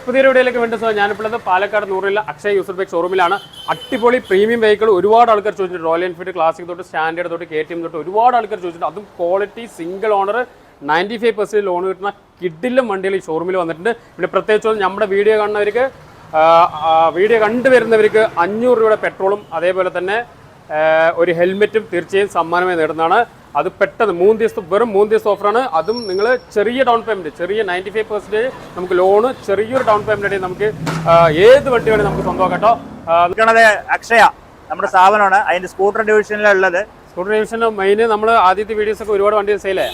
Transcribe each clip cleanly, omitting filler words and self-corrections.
പുതിയ വീഡിയോയിലേക്ക് വേണ്ടി ഞാനിപ്പോൾ പാലക്കാട് നൂറിലെ അക്ഷയ യൂസർ ബൈക്ക് ഷോറൂമിലാണ്. അടിപൊളി പ്രീമിയം വെഹിക്കിൾ ഒരുപാട് ആൾക്കാർ ചോദിച്ചിട്ടുണ്ട്. റോയൽ എൻഫീൽഡ് ക്ലാസിക് തൊട്ട് സ്റ്റാൻഡേർഡ് തൊട്ട് KTM തൊട്ട് ഒരുപാട് ആൾക്കാർ ചോദിച്ചിട്ടുണ്ട്. അതും ക്വാളിറ്റി സിംഗിൾ ഓണർ 95% ലോൺ കിട്ടുന്ന കിഡിലും വണ്ടികൾ ഈ ഷോറൂമിൽ വന്നിട്ടുണ്ട്. പിന്നെ പ്രത്യേകിച്ച് നമ്മുടെ വീഡിയോ കാണുന്നവർക്ക് വീഡിയോ കണ്ടുവരുന്നവർക്ക് 500 രൂപയുടെ പെട്രോളും അതേപോലെ തന്നെ ഒരു ഹെൽമെറ്റും തീർച്ചയായും സമ്മാനമായി നേടുന്നതാണ്. അത് പെട്ടെന്ന് 3 ദിവസത്തെ വെറും 3 ദിവസത്തെ ഓഫറാണ്. അതും നിങ്ങൾ ചെറിയ ഡൗൺ പേയ്മെൻറ്റ്, ചെറിയ 95% നമുക്ക് ലോണ്, ചെറിയൊരു ഡൗൺ പേയ്മെൻറ്റ് നമുക്ക് ഏത് വണ്ടി വേണമെങ്കിൽ നമുക്ക് സ്വന്തമാക്കാം കേട്ടോ. അക്ഷയ നമ്മുടെ സ്ഥാപനമാണ്. അതിന്റെ സ്കൂട്ടർ ഡിവിഷനിലുള്ളത്. സ്കൂട്ടർ ഡിവിഷനിൽ മെയിൻ നമ്മൾ ആദ്യത്തെ വീഡിയോസ് ഒക്കെ ഒരുപാട് വണ്ടി സെയിലേ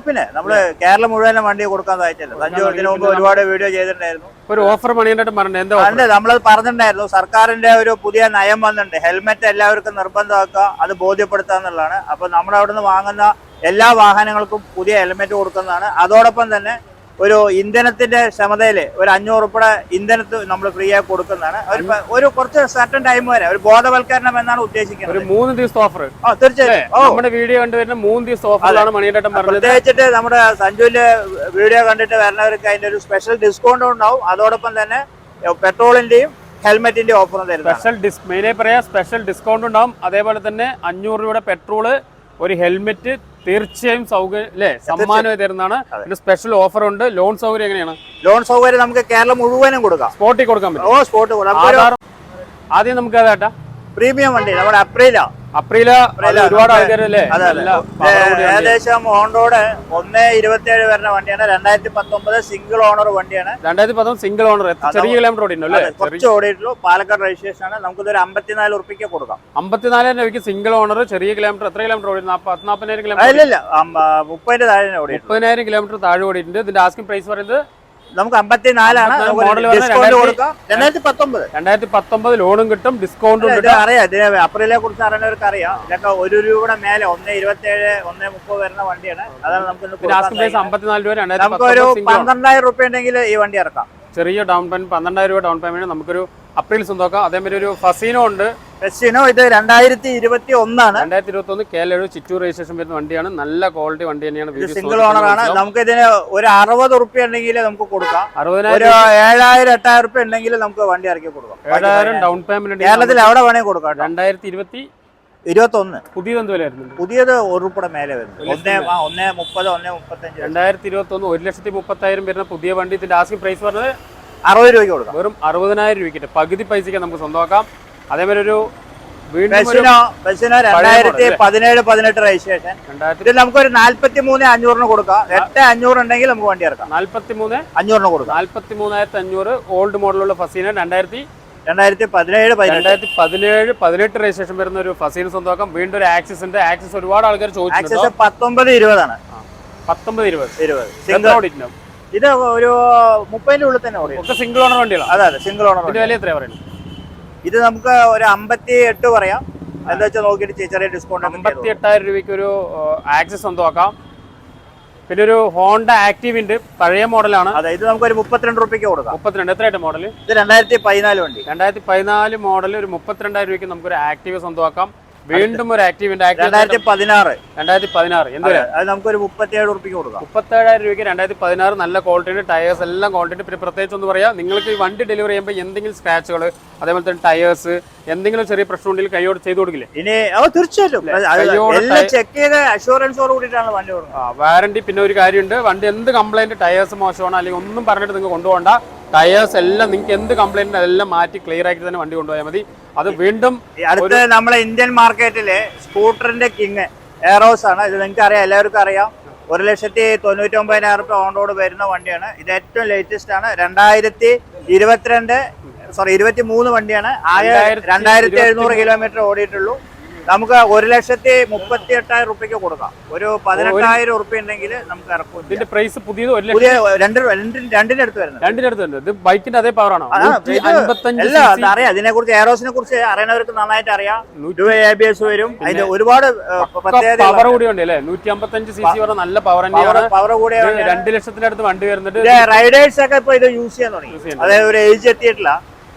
പിന്നെ നമ്മള് കേരളം മുഴുവൻ വണ്ടി കൊടുക്കാൻ സാധിച്ചില്ല. 5 വർഷത്തിന് മുമ്പ് ഒരുപാട് വീഡിയോ ചെയ്തിട്ടുണ്ടായിരുന്നു. ഒരു ഓഫർ മണിയായിട്ട് പറഞ്ഞത് എന്താ? നമ്മളത് പറഞ്ഞിട്ടുണ്ടായിരുന്നു. സർക്കാരിന്റെ ഒരു പുതിയ നയം വന്നിട്ടുണ്ട്. ഹെൽമെറ്റ് എല്ലാവർക്കും നിർബന്ധമാക്കുക, അത് ബോധ്യപ്പെടുത്തുക എന്നുള്ളതാണ്. അപ്പൊ നമ്മൾ അവിടുന്ന് വാങ്ങുന്ന എല്ലാ വാഹനങ്ങൾക്കും പുതിയ ഹെൽമെറ്റ് കൊടുക്കുന്നതാണ്. അതോടൊപ്പം തന്നെ ഒരു ഇന്ധനത്തിന്റെ ക്ഷമതയില് ഒരു 500 രൂപയുടെ ഇന്ധനത്ത് നമ്മൾ ഫ്രീ ആയി കൊടുക്കുന്നതാണ്. ഒരു കുറച്ച് സർട്ടൻ ടൈം വരെ ഒരു ബോധവൽക്കരണം എന്നാണ് ഉദ്ദേശിക്കുന്നത്. ഒരു 3 ദിവസത്തെ ഓഫർ തീർച്ചയായും നമ്മുടെ വീഡിയോ കണ്ടുവരുന്ന 3 ദിവസത്തെ ഓഫറിലാണ് മണിയേട്ടൻ പറഞ്ഞത്. പ്രത്യേകിച്ചിട്ട് നമ്മുടെ സഞ്ജുവിന്റെ വീഡിയോ കണ്ടിട്ട് വരുന്നവർക്ക് അതിന്റെ ഒരു സ്പെഷ്യൽ ഡിസ്കൗണ്ട് ഉണ്ടാവും. അതോടൊപ്പം തന്നെ പെട്രോളിന്റെയും ഹെൽമെറ്റിന്റെ ഓഫറും തരും. മെയിനായി പറയാം, സ്പെഷ്യൽ ഡിസ്കൗണ്ട് ഉണ്ടാവും. അതേപോലെ തന്നെ 500 രൂപയുടെ പെട്രോള്, ഒരു ഹെൽമെറ്റ് തീർച്ചയായും സമ്മാനമായി തരുന്നതാണ്. പിന്നെ സ്പെഷ്യൽ ഓഫർ ഉണ്ട്. ലോൺ സൗകര്യം എങ്ങനെയാണ്? ലോൺ സൗകര്യം നമുക്ക് കേരളം മുഴുവനും കൊടുക്കാം. സ്പോട്ടിൽ കൊടുക്കാൻ പറ്റും. സ്പോട്ട് ആദ്യം നമുക്ക് അതാട്ടാ പ്രീമിയം വണ്ടി നമ്മുടെ അപ്രീല ഒരുപാട് ആൾക്കാരല്ലേ. ഏകദേശം ഹോണ്ടോടെ 1.27 വരുന്ന വണ്ടിയാണ്. 2019 സിംഗിൾ ഓണർ വണ്ടിയാണ്. 2019 സിംഗിൾ ഓണർ. ചെറിയ കിലോമീറ്റർ ഓടിയിട്ടുണ്ടല്ലേ? കുറച്ച് ഓടിയിട്ടുള്ളൂ. പാലക്കാട് രജിസ്ട്രേഷൻ ആണ്. നമുക്കിതൊരു 54 രൂപയ്ക്ക് കൊടുക്കാം. 54,000 രൂപയ്ക്ക് സിംഗിൾ ഓണർ. ചെറിയ കിലോമീറ്റർ. എത്ര കിലോമീറ്റർ ഓടി? 40,000 കിലോമീറ്റർ? ഇല്ല, 30 താഴെ ഓടി. 30,000 കിലോമീറ്റർ താഴെ ഓടിയിട്ടുണ്ട്. ഇതിന്റെ ആസ്കിംഗ് പ്രൈസ് പറയുന്നത് നമുക്ക് 54 മോഡൽ 2019 ലോണും കിട്ടും, ഡിസ്കൗണ്ടും കിട്ടും. അറിയാം, അപ്രീലെ കുറിച്ച് അറിയുന്നവർക്ക് അറിയാം. ഇതൊക്കെ 1 രൂപയുടെ മേലെ 1.27 1.30 വരുന്ന വണ്ടിയാണ്. അതാണ് നമുക്ക് 54 രൂപ. നമുക്ക് ഒരു 12,000 രൂപ ഉണ്ടെങ്കിൽ ഈ വണ്ടി ഇറക്കാം. ചെറിയ ഡൗൺ പേയ്മെന്റ് 12,000 രൂപ ഡൗൺ പേയ്മെന്റ് നമുക്കൊരു അപ്രീൽ സ്വന്തമാക്കാം. അതേമാതിരി ഒരു ഫസീനോ ഉണ്ട്. ഫസീനോ ഇത് 2021 2021 KL7 ചിറ്റൂർ രജിസ്ട്രേഷൻ വരുന്ന വണ്ടിയാണ്. നല്ല ക്വാളിറ്റി വണ്ടി തന്നെയാണ്. സിംഗിൾ ഓണർ ആണ്. നമുക്ക് ഇതിന് ഒരു 60 രൂപ ഉണ്ടെങ്കിൽ നമുക്ക് കൊടുക്കാം. 60,000 ഒരു 7,000-8,000 രൂപ ഉണ്ടെങ്കിൽ നമുക്ക് വണ്ടി ഇറക്കി കൊടുക്കാം. 7,000 ഡൗൺ പേയ്മെന്റ് കേരളത്തിൽ എവിടെ വേണമെങ്കിൽ കൊടുക്കാം. 2021 പുതിയത് എന്ത് വിലയായിരുന്നു? പുതിയത് 1 രൂപയുടെ മേലെ വരുന്നു. 1.30 1.35. 2021 1,30,000 വരുന്ന പുതിയ വണ്ടി. ഇതിന്റെ ആസ്കിംഗ് പ്രൈസ് പറഞ്ഞത് 60 രൂപയ്ക്ക് കൊടുക്കാം. വെറും 60,000 രൂപയ്ക്ക് പകുതി പൈസക്ക് നമുക്ക് സ്വന്തമാക്കാം. അതേപോലെ ഒരു 2017-18 രജിസ്ട്രേഷൻ. ഇതിൽ നമുക്കൊരു 43,500 കൊടുക്കാം. 8,500 ഉണ്ടെങ്കിൽ നമുക്ക് വണ്ടി ഇറക്കാം. 43,500 കൊടുക്കാം. 43,500 ഓൾഡ് മോഡലുള്ള ഫസീന 2017-18 രജിസ്ട്രേഷൻ വരുന്ന ഒരു ഫസീന സ്വന്തമാക്കാം. വീണ്ടും ഒരു ആക്സിസ് ഉണ്ട്. ആക്സിസ് ഒരുപാട് ആൾക്കാർ ചോദിച്ചു. 19-20 19-20 ഇത് ഒരു 30-ന്റെ ഉള്ളിൽ തന്നെ ഓടി. ഒക്കെ സിംഗിൾ ഓണർ വണ്ടികളാണ്. അതെ, സിംഗിൾ ഓണർ. ഇതിന്റെ വില എത്രയാ പറയുന്നത്? ഇത് നമുക്ക് ഒരു 58 പറയാം. എന്താ വെച്ചാൽ നോക്കിയിട്ട് ചെറിയ ഡിസ്കൗണ്ട്. 58,000 രൂപയ്ക്ക് ഒരു ആക്സിസ് സ്വന്തമാക്കാം. പിന്നെ ഒരു ഹോണ്ട ആക്റ്റീവ് ഉണ്ട്, പഴയ മോഡലാണ്. അതെ, ഇത് നമുക്ക് ഒരു 32 രൂപയ്ക്ക് കൊടുക്കാം. 32 എത്രയായിട്ട് മോഡൽ? ഇത് 2014 വണ്ടി. 2014 മോഡൽ ഒരു 32,000 രൂപയ്ക്ക് നമുക്കൊരു ആക്റ്റീവ് സ്വന്തമാക്കാം. വീണ്ടും ഒരു ആക്റ്റീവ് ഉണ്ട്. 2016 എന്ത് അത് നമുക്കൊരു 37 രൂപയ്ക്ക് കൊടുക്കാം. 37,000 രൂപയ്ക്ക് 2016 നല്ല ക്വാളിറ്റി ഉണ്ട്. ടയേഴ്സ് എല്ലാം ക്വാളിറ്റി ഉണ്ട്. പിന്നെ പ്രത്യേകിച്ച് ഒന്ന് പറയാം, നിങ്ങൾക്ക് ഈ വണ്ടി ഡെലിവറി ചെയ്യുമ്പോൾ എന്തെങ്കിലും സ്ക്രാച്ചുകൾ, അതേപോലെ തന്നെ ടയേഴ്സ് എന്തെങ്കിലും ചെറിയ പ്രശ്നം ഉണ്ടെങ്കിൽ കൈയോട് ചെയ്ത് കൊടുക്കില്ലേ? ഇനി തീർച്ചയായിട്ടും ചെക്ക് ചെയ്ത് അഷുറൻസോട് കൂടിയിട്ടാണ് വണ്ടി കൊടുക്കുന്നത്. വാറണ്ടി. പിന്നെ ഒരു കാര്യമുണ്ട്, വണ്ടി എന്ത് കംപ്ലൈന്റ്, ടയേഴ്സ് മോശമാണ് അല്ലെങ്കിൽ ഒന്നും പറഞ്ഞിട്ട് നിങ്ങൾ കൊണ്ടുപോകണ്ട. ടയേഴ്സ് എല്ലാം നിങ്ങൾക്ക് എന്ത് കംപ്ലൈന്റ് അതെല്ലാം മാറ്റി ക്ലിയർ ആക്കി തന്നെ വണ്ടി കൊണ്ടുപോയാൽ മതി. അത് വീണ്ടും അടുത്ത നമ്മളെ ഇന്ത്യൻ മാർക്കറ്റിലെ സ്കൂട്ടറിന്റെ കിങ് എയറോസ് ആണ്. ഇത് നിങ്ങൾക്ക് അറിയാം, എല്ലാവർക്കും അറിയാം. 1,99,000 രൂപ ഓൺ റോഡ് വരുന്ന വണ്ടിയാണ്. ഇത് ഏറ്റവും ലേറ്റസ്റ്റ് ആണ്. 2023 വണ്ടിയാണ്. 2,700 കിലോമീറ്റർ ഓടിയിട്ടുള്ളൂ. നമുക്ക് 1,38,000 രൂപയ്ക്ക് കൊടുക്കാം. ഒരു 18,000 രൂപ ഉണ്ടെങ്കിൽ നമുക്ക് ഇറക്കും. ഇതിന്റെ പ്രൈസ് പുതിയ രണ്ടിന്റെ അടുത്ത് വരുന്നത്. ഇത് ബൈക്കിന്റെ അതേ പവർ ആണോ? അറിയാം. അതിനെ കുറിച്ച് എയറോസിനെ കുറിച്ച് അറിയുന്നവർക്ക് നന്നായിട്ട് അറിയാം. ABS വരും. അതിന്റെ ഒരുപാട് പവർ കൂടി ഉണ്ട് അല്ലേ? 155 cc വരെ നല്ല പവർ തന്നെയാണ്. പവർ കൂടിയ 2 ലക്ഷത്തിന്റെ അടുത്ത് വണ്ടി വരുന്നുണ്ട്. റൈഡേഴ്സ് ഒക്കെ ഇപ്പൊ ഇത് യൂസ് ചെയ്യാൻ തുടങ്ങി. അതായത് ഒരു ഏജ് എത്തിയിട്ടില്ല.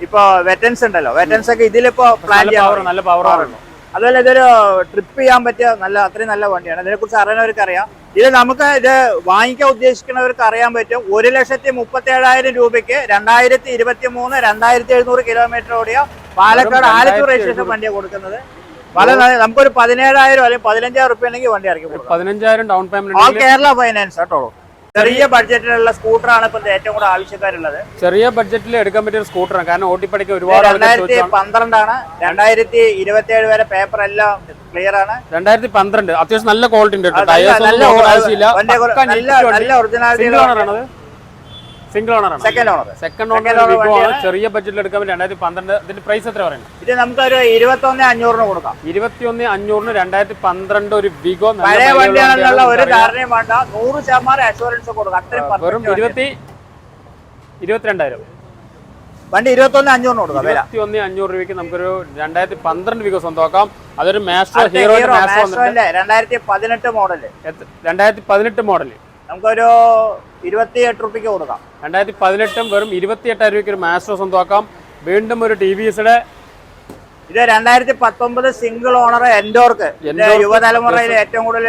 ഇപ്പൊ വെറ്റൻസ് ഉണ്ടല്ലോ, വെറ്റൻസ് ഒക്കെ ഇതിലിപ്പോ പ്ലാൻ ചെയ്യാൻ നല്ല പവർ ആണ്. അതുപോലെ ഇതൊരു ട്രിപ്പ് ചെയ്യാൻ പറ്റിയ അത്രയും നല്ല വണ്ടിയാണ്. ഇതിനെക്കുറിച്ച് അറിയുന്നവർക്ക് അറിയാം. ഇത് നമുക്ക് ഇത് വാങ്ങിക്കാൻ ഉദ്ദേശിക്കുന്നവർക്ക് അറിയാൻ പറ്റും. 1,37,000 രൂപയ്ക്ക് 2023 2700 കിലോമീറ്റർ ഓടിയ പാലക്കാട് ആലത്തൂർ രജിസ്ട്രേഷൻ വണ്ടിയാണ് കൊടുക്കുന്നത്. വളരെ നമുക്കൊരു 17,000 അല്ലെങ്കിൽ 15,000 റുപ്യ ഉണ്ടെങ്കിൽ വണ്ടി ഇറക്കി കൊടുക്കും. 15,000 down payment. All Kerala finance കേട്ടോ. ചെറിയ ബഡ്ജറ്റിലുള്ള സ്കൂട്ടറാണ് ഇപ്പൊ ഏറ്റവും കൂടുതൽ ആവശ്യക്കാരുള്ളത്. ചെറിയ ബഡ്ജറ്റിൽ എടുക്കാൻ പറ്റിയ സ്കൂട്ടറാണ്. കാരണം ഓട്ടിപ്പടിക്ക് ഒരുപാട് 2012 ആണ്. 2027 വരെ പേപ്പർ എല്ലാം ക്ലിയർ ആണ്. 2012 അത്യാവശ്യം നല്ല ക്വാളിറ്റി ഉണ്ട്. നല്ല ഒറിജിനാലിറ്റി. സിംഗിൾ ഓണർ ആണ്. സെക്കൻഡ് ഓണർ ചെറിയ ബഡ്ജറ്റിൽ എടുക്കാൻ 2012. ഇതിന്റെ പ്രൈസ് എത്ര പറയുന്നത്? ഇത് നമുക്കൊരു 21,500 കൊടുക്കാം. 21,500 2012 ഒരു വിഗോ പഴയ വണ്ടിയാണെന്നുള്ള ഒരു ധാരണയും വേണ്ട. 100% അഷുറൻസ് കൊടുക്കാം. വെറും 22,000 വണ്ടി 21,500 കൊടുക്കാം. 21,500 രൂപയ്ക്ക് നമുക്കൊരു 2012 വിഗോ സ്വന്തമാക്കാം. അതൊരു മാസ്ട്രോ ഹീറോ 2018 മോഡല്. 2018 മോഡല് നമുക്കൊരു 28 രൂപയ്ക്ക് കൊടുക്കാം. 2018 വെറും 28,000 രൂപയ്ക്ക് ഒരു മാസ്ട്രോ സ്വന്തമാക്കാം. വീണ്ടും ഒരു TVSയുടെ ഇത് 2019 സിംഗിൾ ഓണർ എൻഡോർക്ക്. യുവതലമുറയിൽ ഏറ്റവും കൂടുതൽ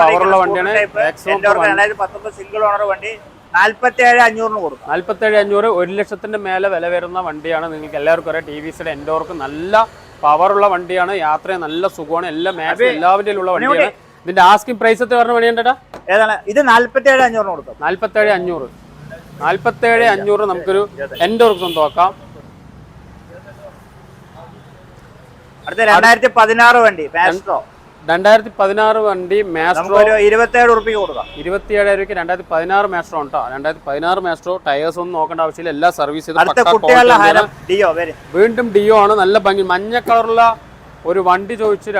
പവറുള്ള വണ്ടിയാണ്. 2019 സിംഗിൾ ഓണർ വണ്ടി 47,500 കൊടുക്കും. 47,500 1 ലക്ഷത്തിന്റെ മേലെ വില വരുന്ന വണ്ടിയാണ്. നിങ്ങൾക്ക് എല്ലാവർക്കും അറിയാം TVSയുടെ എൻഡോർക്ക് നല്ല പവറുള്ള വണ്ടിയാണ്. യാത്ര നല്ല സുഖമാണ്. എല്ലാ മാക്സിമം എല്ലാവരുടെയും ഉള്ള വണ്ടിയാണ്. ഇതിന്റെ ആസ്കിംഗ് പ്രൈസ് എത്ര പറഞ്ഞ വണ്ടിയുണ്ടാ? ഏതാണ് ഇത്? 47,500 കൊടുക്കും. 47,500 നമുക്കൊരു എൻഡോർക്ക് സ്വന്തമാക്കാം. അടുത്ത 2016 വണ്ടി മാസ്ട്രോ. 2016 വണ്ടി മാസ്ട്രോ 27 രൂപയ്ക്ക് കൊടുക്കാം. 27,000 രൂപയ്ക്ക് 2016 മാസ്ട്രോ ഉണ്ടോ? 2016 മാസ്ട്രോ. ടയേഴ്സ് ഒന്നും നോക്കേണ്ട ആവശ്യമില്ല. എല്ലാ സർവീസ് ചെയ്ത് വീണ്ടും ഡിയോ ആണ്. നല്ല ഭംഗി മഞ്ഞ കളറുള്ള ഒരു വണ്ടി ചോദിച്ചു.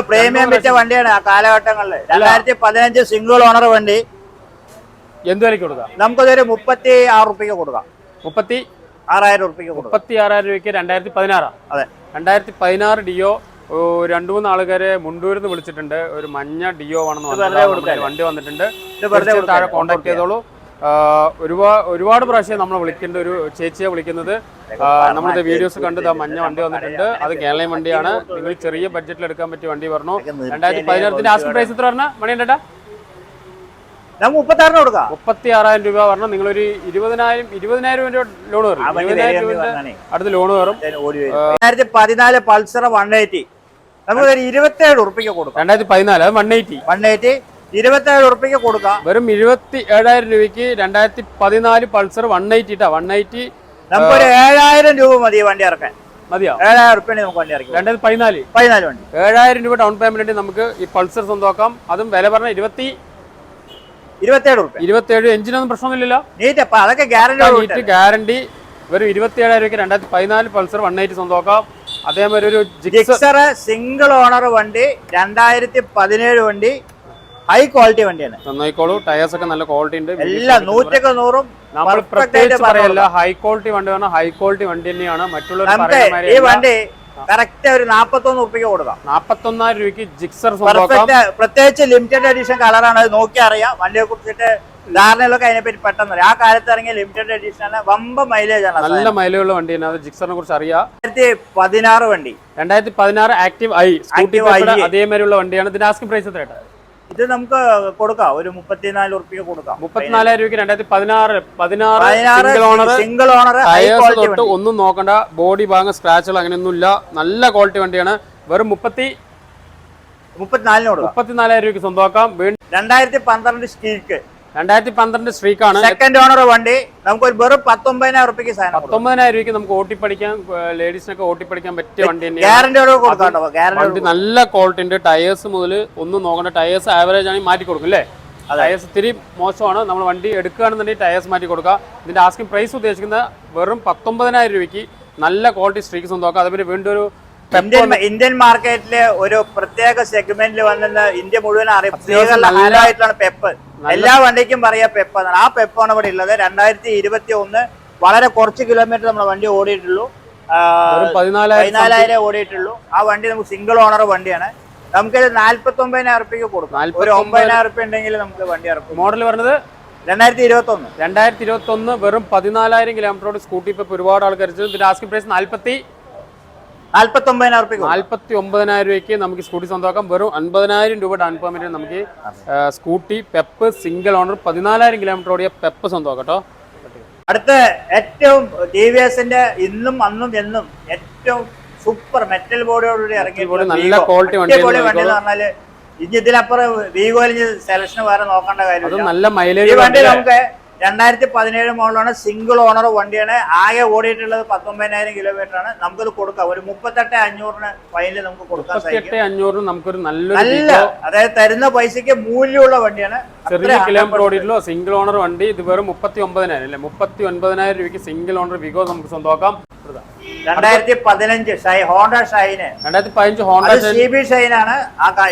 പ്രീമിയം വെച്ച വണ്ടിയാണ് ആ കാലഘട്ടങ്ങളിൽ. 2015 സിംഗിൾ ഓണർ വണ്ടി എന്ത് വിലയ്ക്ക് കൊടുക്കാം? നമുക്കതൊരു 36 രൂപയ്ക്ക് കൊടുക്കാം. 36,000 രൂപയ്ക്ക് 36,000 രൂപയ്ക്ക് 2016. അതെ, 2016 ഡിയോ. 2-3 ആളുകാരെ മുണ്ടൂരിന്ന് വിളിച്ചിട്ടുണ്ട്. ഒരു മഞ്ഞ ഡിയോ ആണെന്ന് വണ്ടി വന്നിട്ടുണ്ട്. താഴെ കോൺടാക്ട് ചെയ്തോളൂ. ഒരുപാട് പ്രാവശ്യം നമ്മൾ വിളിക്കേണ്ട ഒരു ചേച്ചിയെ വിളിക്കുന്നത്. നമ്മളുടെ വീഡിയോസ് കണ്ട് മഞ്ഞ വണ്ടി വന്നിട്ടുണ്ട്. അത് കേരളീയ വണ്ടിയാണ്. നിങ്ങൾ ചെറിയ ബഡ്ജറ്റിൽ എടുക്കാൻ പറ്റിയ വണ്ടി പറഞ്ഞു. 2016 ആസ്കിംഗ് പ്രൈസ് എത്ര പറഞ്ഞ മണിയുണ്ടാ? 36,000 കൊടുക്കാം. 36,000 രൂപ പറഞ്ഞു. നിങ്ങളൊരു 20,000 രൂപ ലോൺ വരും. 20,000 രൂപ അടുത്ത് ലോൺ വരും. 2014 പൾസർ 180 നമുക്ക് 27 രൂപയ്ക്ക് കൊടുക്കാം. 2014 അത് 180 27 രൂപയ്ക്ക് കൊടുക്കാം. വെറും 27,000 രൂപയ്ക്ക് 2014 പൾസർ 180 180. നമുക്കൊരു 7,000 രൂപ മതി വണ്ടി ഇറക്കാൻ. മതിയോ? 7,000 രൂപ നമുക്ക് വണ്ടി ഇറക്കാം. 2014 വണ്ടി 7,000 രൂപ ഡൗൺ പേയ്മെന്റ് നമുക്ക് ഈ പൾസർ സ്വന്തമാക്കാം. അതും വില പറഞ്ഞ 27 രൂപ. 27. എഞ്ചിനൊന്നും പ്രശ്നമൊന്നുമില്ലല്ലോ. അതൊക്കെ ഗ്യാരണ്ടി. വെറും 27,000 രൂപയ്ക്ക് 2014 പൾസർ 180 സ്വന്തമാക്കാം. അതേമാതിരി ഒരു ജിക്സർ സിംഗിൾ ഓണർ വണ്ടി 2017 വണ്ടി. ഹൈ ക്വാളിറ്റി വണ്ടിയാണ്. നന്നായിക്കോളൂ. ടയേഴ്സ് ഒക്കെ നല്ല ക്വാളിറ്റി ഉണ്ട്. എല്ലാം 100% നമ്മൾ പ്രത്യേകിച്ച് പറയല്ല. ഹൈ ക്വാളിറ്റി വണ്ടി പറഞ്ഞാൽ ഹൈ ക്വാളിറ്റി വണ്ടി തന്നെയാണ്. മറ്റുള്ള ഈ വണ്ടി കറക്റ്റ് ഒരു 41 രൂപയ്ക്ക് കൊടുക്കാം. 41,000 രൂപയ്ക്ക് ജിക്സർ പ്രത്യേകിച്ച് ലിമിറ്റഡ് എഡിഷൻ കളറാണ്. അത് നോക്കി അറിയാം. വണ്ടിയെ കുറിച്ചിട്ട് ധാരണകളൊക്കെ അതിനെപ്പറ്റി പെട്ടെന്ന് അറിയാം. ആ കാലത്ത് ഇറങ്ങിയ ലിമിറ്റഡ് എഡിഷൻ ആണ്. വമ്പ മൈലേജ് ആണ്. നല്ല മൈലേജുള്ള വണ്ടിയാണ്. അത് ജിക്സറിനെ കുറിച്ച് അറിയാം. 2016 വണ്ടി 2016 ആക്റ്റീവ് ഐ സ്കൂട്ടി അതേമാതിരിയുള്ള വണ്ടിയാണ്. ഇതിന്റെ ആസ്കിംഗ് പ്രൈസ് എത്രയായിട്ട്? ഇത് നമുക്ക് കൊടുക്കാം. ഒരു 34 രൂപയ്ക്ക് കൊടുക്കാം. 34,000 രൂപയ്ക്ക് 2016 സിംഗിൾ ഓണർ തൊട്ട് ഒന്നും നോക്കണ്ട. ബോഡി ഭാഗം സ്ക്രാച്ചുകൾ അങ്ങനെയൊന്നും ഇല്ല. നല്ല ക്വാളിറ്റി വണ്ടിയാണ്. വെറും 34,000 രൂപയ്ക്ക് സ്വന്തമാക്കാം. 2012 സ്റ്റീക്ക് 2012 സ്ട്രീക്കാണ്. സെക്കൻഡ് ഓണർ വണ്ടി നമുക്ക് വെറും 19,000 രൂപയ്ക്ക് 19,000 രൂപയ്ക്ക് നമുക്ക് ഓട്ടിപ്പടിക്കാൻ ലേഡീസിനൊക്കെ ഓട്ടിപ്പടിക്കാൻ പറ്റിയ വണ്ടി തന്നെയാണ്. ഗ്യാരണ്ടി നല്ല ക്വാളിറ്റി ഉണ്ട്. ടയേഴ്സ് മുതൽ ഒന്നും നോക്കണ്ട. ടയേഴ്സ് ആവറേജ് ആണെങ്കിൽ മാറ്റി കൊടുക്കും അല്ലേ? ടയേഴ്സ് ഇത്തിരി മോശമാണ്. നമ്മൾ വണ്ടി എടുക്കുകയാണെന്നുണ്ടെങ്കിൽ ടയേഴ്സ് മാറ്റി കൊടുക്കുക. ഇതിന്റെ ആസ്കിംഗ് പ്രൈസ് ഉദ്ദേശിക്കുന്നത് വെറും 19,000 രൂപയ്ക്ക് നല്ല ക്വാളിറ്റി സ്ട്രീക്ക് സ്വന്തമാക്കാം. അതുപോലെ വീണ്ടും ഒരു ഇന്ത്യൻ മാർക്കറ്റില് ഒരു പ്രത്യേക സെഗ്മെന്റിൽ വന്നിട്ട് ഇന്ത്യ മുഴുവൻ അറിയാം. പെപ്പ് എല്ലാ വണ്ടിക്കും പറയാ പെപ്പ് എന്നാണ്. ആ പെപ്പാണ് ഇവിടെ ഉള്ളത്. 2021 വളരെ കുറച്ച് കിലോമീറ്റർ നമ്മുടെ വണ്ടി ഓടിയിട്ടുള്ളൂ. 14,000 ഓടിയിട്ടുള്ളൂ. ആ വണ്ടി നമുക്ക് സിംഗിൾ ഓണർ വണ്ടിയാണ്. നമുക്കിത് 49,000 രൂപയ്ക്ക് കൊടുക്കാം. ഒരു 9,000 രൂപ ഉണ്ടെങ്കിൽ നമുക്ക് വണ്ടി ഇറക്കും. മോഡൽ പറഞ്ഞത് 2021 വെറും 14,000 കിലോമീറ്ററോട് സ്കൂട്ടി ഇപ്പൊ ഒരുപാട് ആൾക്കാർ. ഇതിന്റെ ആസ്കിംഗ് പ്രൈസ് 49,000 49,000 രൂപയ്ക്ക് നമുക്ക് സ്കൂട്ടി സ്വന്തമാക്കാം. വെറും 50,000 രൂപ ഡൗൺ പേയ്മെന്റ് നമുക്ക് Scooty Pep single owner 14,000 kilometre ഓടിയ പെപ്പ് സ്വന്തമാക്കാം കേട്ടോ. അടുത്ത ഏറ്റവും TVSന്റെ ഇന്നും അന്നും എന്നും ഏറ്റവും സൂപ്പർ മെറ്റൽ ബോഡിയോടുകൂടി ഇറങ്ങി നല്ല ക്വാളിറ്റി വണ്ടി എന്ന് പറഞ്ഞാല് ഇനി ഇതിനപ്പുറം വീഗോയിൽ സെലക്ഷൻ വേറെ നോക്കേണ്ട കാര്യം. നല്ല മൈലേജ് ഈ വണ്ടി നമുക്ക് 2017 മോഡലാണ്, സിംഗിൾ ഓണർ വണ്ടിയാണ്. ആകെ ഓടിയിട്ടുള്ളത് 19,000 കിലോമീറ്റർ ആണ്. നമുക്കത് കൊടുക്കാം. ഒരു 38,500 ഫൈനൽ നമുക്ക് കൊടുക്കാൻ സാധിക്കും. 38,500 നമുക്കൊരു നല്ല, അതായത് തരുന്ന പൈസക്ക് മൂല്യമുള്ള വണ്ടിയാണ്. ചെറിയ കിലോമീറ്റർ ഓടിയിട്ടുള്ള സിംഗിൾ ഓണർ വണ്ടി. ഇത് വെറും 39,000 അല്ലേ, 39,000 രൂപയ്ക്ക് സിംഗിൾ ഓണർ വിഗോ നമുക്ക് സ്വന്തമാക്കാം. 2015 ഹോണ്ട ഷൈന്, 2015 ഹോണ്ട CB ഷൈനാണ്.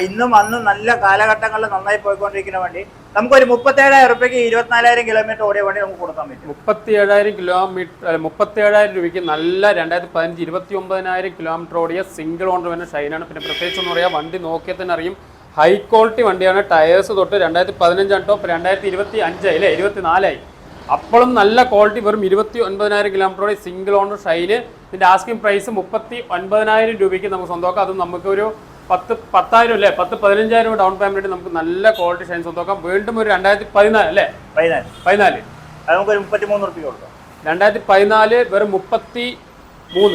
ഇന്നും അന്നും നല്ല കാലഘട്ടങ്ങളിൽ നന്നായി പോയിക്കൊണ്ടിരിക്കുന്ന വണ്ടി. നമുക്കൊരു 37,000 രൂപയ്ക്ക് 24,000 കിലോമീറ്റർ ഓടിയ വണ്ടി നമുക്ക് കൊടുക്കാൻ പറ്റും. 37,000 കിലോമീറ്റർ 37,000 രൂപയ്ക്ക് നല്ല 2015 29,000 കിലോമീറ്റർ ഓടിയ സിംഗിൾ ഓണർ വരുന്ന ഷൈനാണ്. പിന്നെ പ്രത്യേകിച്ച് എന്ന് പറയാം, വണ്ടി നോക്കിയാൽ തന്നെ അറിയും ഹൈ ക്വാളിറ്റി വണ്ടിയാണ്. ടയേഴ്സ് തൊട്ട് 2015 ആട്ടോ, 2025 അല്ലേ, 24 അപ്പോഴും നല്ല ക്വാളിറ്റി. വെറും 29,000 കിലോമീറ്ററോടെ സിംഗിൾ ഓണർ ഷൈന്. ഇതിന്റെ ആസ്കിംഗ് പ്രൈസ് 39,000 രൂപയ്ക്ക് നമുക്ക് സ്വന്തമാക്കാം. അതും നമുക്ക് ഒരു 10,000 അല്ലേ, 15,000 ഡൗൺ പേയ്മെന്റ് നമുക്ക് നല്ല ക്വാളിറ്റി ഷൈൻ സ്വന്തമാക്കാം. വീണ്ടും ഒരു 2014 അല്ലേ, 14 നമുക്കൊരു 33 രൂപ കൊടുക്കാം. 2014 വെറും 33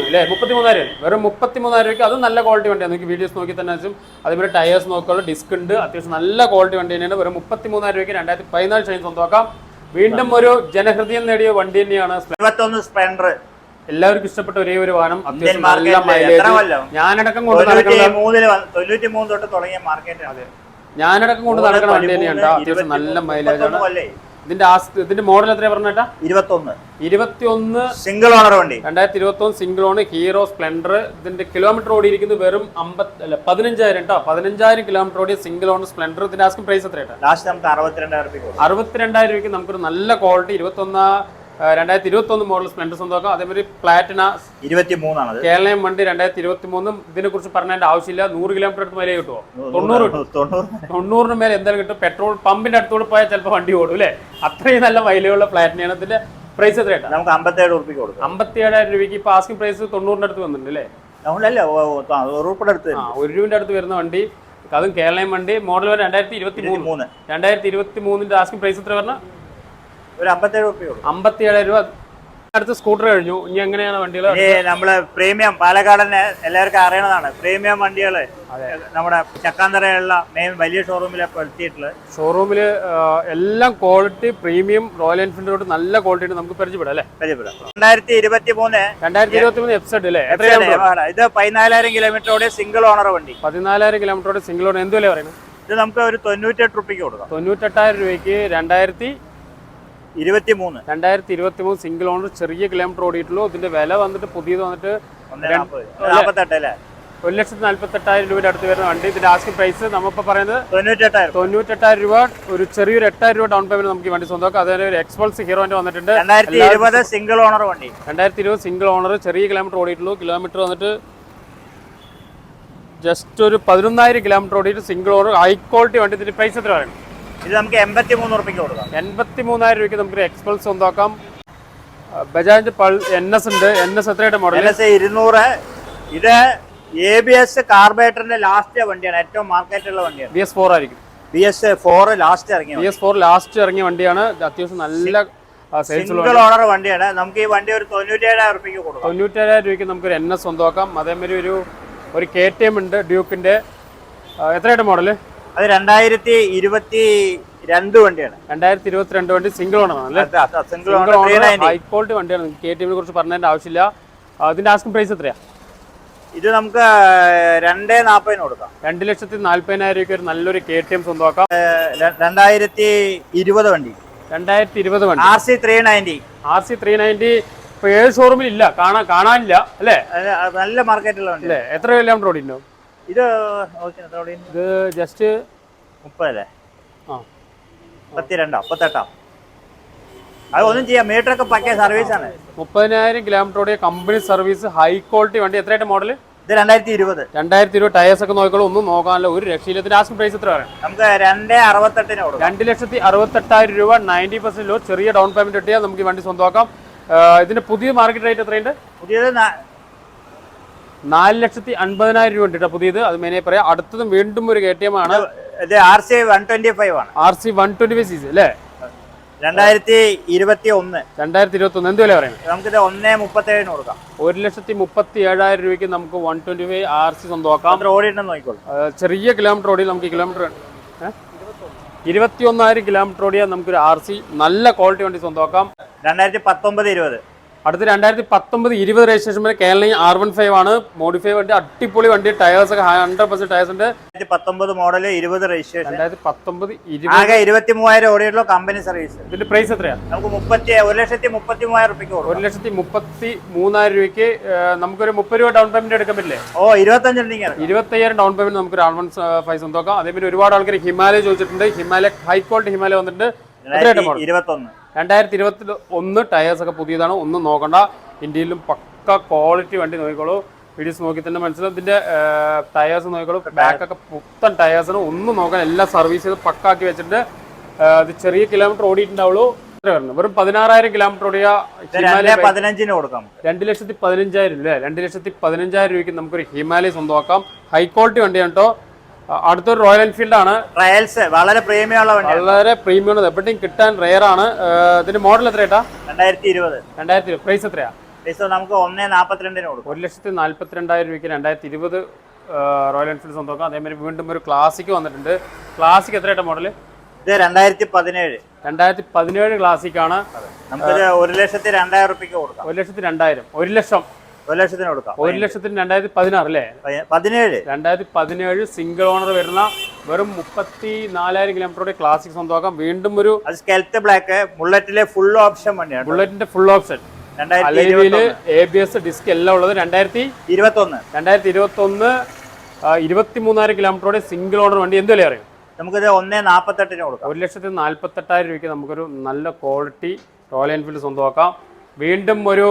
അല്ലേ, 33,000 വെറും 33,000 രൂപയ്ക്ക്. അതും നല്ല ക്വാളിറ്റി വണ്ടിയാണ്. നിങ്ങൾക്ക് വീഡിയോസ് നോക്കി തന്നെ വെച്ചും അതേപോലെ ടയേഴ്സ് നോക്കാനുള്ള ഡിസ്ക് ഉണ്ട്. അത്യാവശ്യം നല്ല ക്വാളിറ്റി വണ്ടി തന്നെയാണ്. വെറും 33,000 രൂപയ്ക്ക് 2014 ഷൈൻ സ്വന്തമാക്കാം. വീണ്ടും ഒരു ജനഹൃദയം നേടിയ വണ്ടി തന്നെയാണ് സ്പ്ലെൻഡർ. എല്ലാവർക്കും ഇഷ്ടപ്പെട്ട ഒരേ ഒരു വാഹനം. അത്യാവശ്യം നല്ല മൈലേജ്. ഞാനടക്കം കൊണ്ട് നടക്കുന്ന 93 തൊട്ട് തുടങ്ങിയ മാർക്കറ്റ്. അതെ, ഞാനടക്കം കൊണ്ട് നടക്കുന്ന വണ്ടി തന്നെയാണ്. അത്യാവശ്യം നല്ല മൈലേജ് ആണ്. ഇതിന്റെ മോഡൽ എത്രയാ പറഞ്ഞേട്ടാ? 21 സിംഗിൾ ഓണർ വണ്ടി. 2021 സിംഗിൾ ഓണർ ഹീറോ സ്പ്ലെൻഡർ. ഇതിന്റെ കിലോമീറ്റർ ഓടിയിരിക്കുന്നത് വെറും 15,000 കേട്ടോ. 15,000 കിലോമീറ്റർ ഓടിയ സിംഗിൾ ഓണർ സ്പ്ലെൻഡർ. ഇതിന്റെ ആസ്കിംഗ് പ്രൈസ് എത്രയാ? ലാസ്റ്റ് നമുക്ക് 62,000 രൂപയ്ക്ക് നമുക്കൊരു നല്ല ക്വാളിറ്റി 2021 മോഡൽ സ്പ്ലെൻഡർ സ്വന്തമാക്കാം. അതേമാതിരി പ്ലാറ്റിന 23 കേരളം വണ്ടി 2023. ഇതിനെ കുറിച്ച് പറഞ്ഞതിന്റെ ആവശ്യമില്ല. 100 കിലോമീറ്റർ അടുത്ത് മേലെ കിട്ടുമോ? 90 മേലെ എന്തായാലും കിട്ടും. പെട്രോൾ പമ്പിന്റെ അടുത്തോട് പോയാൽ ചിലപ്പോൾ വണ്ടി ഓടും അല്ലേ, അത്രയും നല്ല മൈലേജുള്ള പ്ലാറ്റിനാണ്. ഇതിന്റെ പ്രൈസ് എത്രയാ? നമുക്ക് 57 രൂപയ്ക്ക് കൊടുക്കാം. 57,000 രൂപയ്ക്ക്. ഇപ്പൊ ആസ്കിംഗ് പ്രൈസ് 90 അടുത്ത് വന്നിട്ടുണ്ട് അല്ലേ, 1 രൂപയുടെ അടുത്ത് വരുന്ന വണ്ടി. അതും കേരളം വണ്ടി. മോഡൽ 2023. 2023 ആസ്കിംഗ് പ്രൈസ് എത്ര പറഞ്ഞാൽ? ഒരു 57 രൂപ. അടുത്ത് സ്കൂട്ടർ കഴിഞ്ഞു. ഇനി എങ്ങനെയാണ് വണ്ടികൾ? നമ്മള് പ്രീമിയം പാലക്കാടനെ എല്ലാവർക്കും അറിയണതാണ്. പ്രീമിയം വണ്ടികള് നമ്മുടെ ചക്കാന്തറയുള്ള മെയിൻ വലിയ ഷോറൂമിലൊക്കെ എത്തിയിട്ടുള്ളത്. ഷോറൂമില് എല്ലാം ക്വാളിറ്റി പ്രീമിയം റോയൽ എൻഫീൽഡിലോട്ട് നല്ല ക്വാളിറ്റി നമുക്ക് പരിചയപ്പെടാം അല്ലേ. 2023 എഫ്സെഡ് അല്ലേ. ഇത് 14,000 കിലോമീറ്ററോടെ സിംഗിൾ ഓണർ വണ്ടി. 14,000 കിലോമീറ്ററോടെ സിംഗിൾ ഓണർ. എന്ത് വില പറയുന്നത്? ഇത് നമുക്ക് ഒരു 98 രൂപയ്ക്ക് കൊടുക്കാം. 98,000 രൂപയ്ക്ക് 2023 സിംഗിൾ ഓണർ ചെറിയ കിലോമീറ്റർ ഓടിയിട്ടുള്ളൂ. ഇതിന്റെ വില വന്നിട്ട് പുതിയത് വന്നിട്ട് 1,48,000 രൂപയുടെ അടുത്ത് വരുന്ന വണ്ടി. ഇതിന്റെ ആസ്കിംഗ് പ്രൈസ് നമ്മളിപ്പോ പറയുന്നത് 98,000 രൂപ. ഒരു ചെറിയൊരു 8,000 രൂപ ഡൗൺ പേയ്മെന്റ് നമുക്ക് ഈ വണ്ടി സ്വന്തമാക്കാം. അതിന് ഒരു എക്സ്പൾസ് ഹീറോന്റെ വന്നിട്ടുണ്ട്. 2020 സിംഗിൾ ഓണർ വണ്ടി. 2020 സിംഗിൾ ഓണർ ചെറിയ കിലോമീറ്റർ ഓടിയിട്ടുള്ളൂ. കിലോമീറ്റർ വന്നിട്ട് ജസ്റ്റ് ഒരു 11,000 കിലോമീറ്റർ ഓടിയിട്ട് സിംഗിൾ ഓണർ ഹൈ ക്വാളിറ്റി വണ്ടി. ഇതിന്റെ പ്രൈസ് എത്ര പറയുന്നത്? ഇത് നമുക്ക് 83 രൂപയ്ക്ക് കൊടുക്കാം. 83,000 രൂപയ്ക്ക് നമുക്ക് എക്സ്പൾസ് സ്വന്തമാക്കാം. ബജാജ് NS ഉണ്ട്. NS എത്രയുടെ മോഡൽ? NS 200. ഇത് ABS കാർബറേറ്ററിന്റെ ലാസ്റ്റ് വണ്ടിയാണ്. ഏറ്റവും മാർക്കറ്റുള്ള വണ്ടിയാണ്. BS4 ആയിരിക്കും. BS4 ലാസ്റ്റ് ഇറങ്ങിയ വണ്ടിയാണ്. അത്യാവശ്യം നല്ല സിംഗിൾ ഓണർ വണ്ടിയാണ്. നമുക്ക് ഈ വണ്ടി ഒരു 97,000 രൂപയ്ക്ക് കൊടുക്കാം. 97,000 രൂപയ്ക്ക് നമുക്ക് ഒരു NS സ്വന്തമാക്കാം. അതേമാതിരി ഒരു KTM ഉണ്ട് ഡ്യൂക്കിന്റെ. എത്രയുടെ മോഡല്? അത് 2022 വണ്ടിയാണ്. 2022 വണ്ടി സിംഗിൾ ഓണർ ആണ്. ഹൈ ക്വാളിറ്റി വണ്ടിയാണ്. KTM കുറിച്ച് പറഞ്ഞതിന്റെ ആവശ്യമില്ല. അതിന്റെ ആസ്കിംഗ് പ്രൈസ് എത്രയാ? ഇത് നമുക്ക് 2,40,000 കൊടുക്കാം. 2,40,000 രൂപയ്ക്ക് ഒരു നല്ലൊരു KTM സ്വന്തമാക്കാം. 2020 വണ്ടി. 2020 വണ്ടി. RC 390 ഇപ്പൊ ഏത് ഷോറൂമിൽ ഇല്ല, കാണാനില്ല അല്ലേ. നല്ല മാർക്കറ്റുള്ള വണ്ടി അല്ലേ. എത്ര കിലോമീറ്റർ ഓടിയിട്ടുണ്ടോ ഇത്? ജസ്റ്റ് 30 അല്ലേ, 58. അത് ഒന്നും ചെയ്യാം. മീറ്ററൊക്കെ പക്കേ സർവീസ് ആണ്. 30,000 കിലോമീറ്റർ ഓടിയ കമ്പനി സർവീസ് ഹൈ ക്വാളിറ്റി വണ്ടി. എത്രയായിട്ട് മോഡല്? ഇത് 2020. ടയേഴ്സ് ഒക്കെ നോക്കിക്കോളൂ. ഒന്നും നോക്കാനല്ലോ, ഒരു രക്ഷയില്ല. ഇതിന്റെ ആസ്കിംഗ് പ്രൈസ് എത്ര പറയാം? നമുക്ക് 2,68,000 കൊടുക്കാം. 2,68,000 രൂപ. 90% ലോ. ചെറിയ ഡൗൺ പേയ്മെന്റ് കിട്ടിയാൽ നമുക്ക് ഈ വണ്ടി സ്വന്തമാക്കാം. ഇതിന്റെ പുതിയ മാർക്കറ്റ് റേറ്റ് എത്രയുണ്ട്? പുതിയത് 4,50,000 രൂപ ഉണ്ട് കേട്ടോ പുതിയത്. അത് മെയിനായി പറയാം. അടുത്തതും വീണ്ടും ഒരു KTM ആണ്. ഇത് RC 125 ആണ്. RC 125cc അല്ലേ? 2021. 2021 എന്ത് വില പറയുന്നത്? നമുക്കിത് 1,37 കൊടുക്കാം. 1,37,000 രൂപയ്ക്ക് നമുക്ക് 125 RC സ്വന്തമാക്കാം. ഓടിയിട്ടുണ്ടെന്ന് നോക്കിക്കോളൂ. ചെറിയ കിലോമീറ്റർ ഓടി നമുക്ക് കിലോമീറ്റർ 21,000 കിലോമീറ്റർ ഓടിയാൽ നമുക്കൊരു RC നല്ല ക്വാളിറ്റി വണ്ടി സ്വന്തമാക്കാം. 2019-20. അടുത്ത 2019-20 രജിസ്ട്രേഷൻ വരെ കേരള R15 ആണ്. മോഡിഫൈ വണ്ടി, അടിപൊളി വണ്ടി. ടയേഴ്സ് ഒക്കെ 100% ടയേഴ്സ് ഉണ്ട്. 2019 മോഡൽ, 20 രജിസ്ട്രേഷൻ. 2019-20 ആകെ 23,000 ഓടിയിട്ടുള്ള കമ്പനി സർവീസ്. ഇതിന്റെ പ്രൈസ് എത്രയാ? നമുക്ക് 1,33,000 രൂപയ്ക്ക് കൊടുക്കാം. 1,33,000 രൂപയ്ക്ക് നമുക്കൊരു 30 രൂപ ഡൗൺ പേയ്മെന്റ് എടുക്കാൻ പറ്റില്ലേ? 25,000 ഡൗൺ പേയ്മെന്റ് നമുക്ക് R15 സ്വന്തമാക്കാം. അതേപോലെ ഒരുപാട് ആൾക്കാർ ഹിമാലയ ചോദിച്ചിട്ടുണ്ട്. ഹിമാലയ ഹൈ ക്വാളിറ്റി ഹിമാലയ വന്നിട്ടുണ്ട്. 2021 ടയേഴ്സ് ഒക്കെ പുതിയതാണ്. ഒന്നും നോക്കണ്ട. ഇന്ത്യയിലും പക്ക ക്വാളിറ്റി വണ്ടി നോക്കിക്കോളൂ. വീഡിയോസ് നോക്കി തന്നെ മനസ്സിലാവും. ഇതിന്റെ ടയേഴ്സ് നോക്കിക്കോളൂ. ബാക്കൊക്കെ പുത്തൻ ടയേഴ്സാണ്. ഒന്നും നോക്കാൻ എല്ലാം സർവീസ് ചെയ്ത് പക്കാക്കി വെച്ചിട്ടുണ്ട്. ഇത് ചെറിയ കിലോമീറ്റർ ഓടിയിട്ടുണ്ടാവുള്ളൂ. വെറും 16,000 കിലോമീറ്റർ ഓടിയ ഹിമാലയ 15 കൊടുക്കാം. 2,15,000 അല്ലേ? 2,15,000 രൂപയ്ക്ക് നമുക്കൊരു ഹിമാലയ സ്വന്തമാക്കാം. ഹൈ ക്വാളിറ്റി വണ്ടിയാണ് കേട്ടോ. അടുത്തൊരു റോയൽ എൻഫീൽഡ് ആണ്. ട്രയൽസ് വളരെ പ്രീമിയം ഉള്ള വണ്ടി, വളരെ പ്രീമിയം, എവിടെയും കിട്ടാൻ റെയർ ആണ്. ഇതിന്റെ മോഡൽ എത്രയാ? 2020. പ്രൈസ് എത്രയാ? നമുക്ക് 1,42 കൊടുക്കും. 1,42,000 രൂപയ്ക്ക് 2020 റോയൽ എൻഫീൽഡ് സ്വന്തമാക്കാം. അതേമാതിരി വീണ്ടും ഒരു ക്ലാസിക് വന്നിട്ടുണ്ട്. ക്ലാസിക് എത്രയാ മോഡൽ? ഇത് 2017 ക്ലാസിക് ആണ്. നമുക്ക് 1,02,000 രൂപയ്ക്ക് കൊടുക്കാം. 1,02,000. 1,00,000 കൊടുക്കാം. 1,00,000 2016 അല്ലേ? 2017 സിംഗിൾ ഓണർ വരുന്ന വെറും 34,000 കിലോമീറ്ററുടെ ക്ലാസിക് സ്വന്തമാക്കാം. വീണ്ടും ഒരു സ്കെൽറ്റ് ബ്ലാക്ക് ബുള്ളറ്റിലെ ഫുൾ ഓപ്ഷൻ വണ്ടിയാണ്. ബുള്ളറ്റിന്റെ ഫുൾ ഓപ്ഷൻ, ABS ഡിസ്ക് എല്ലാം ഉള്ളത്. 2021 23,000 കിലോമീറ്ററോടെ സിംഗിൾ ഓണർ വണ്ടി. എന്ത് വില അറിയും? നമുക്കിത് 1,48 കൊടുക്കാം. 1,48,000 രൂപയ്ക്ക് നമുക്കൊരു നല്ല ക്വാളിറ്റി റോയൽ എൻഫീൽഡ് സ്വന്തമാക്കാം. വീണ്ടും ഒരു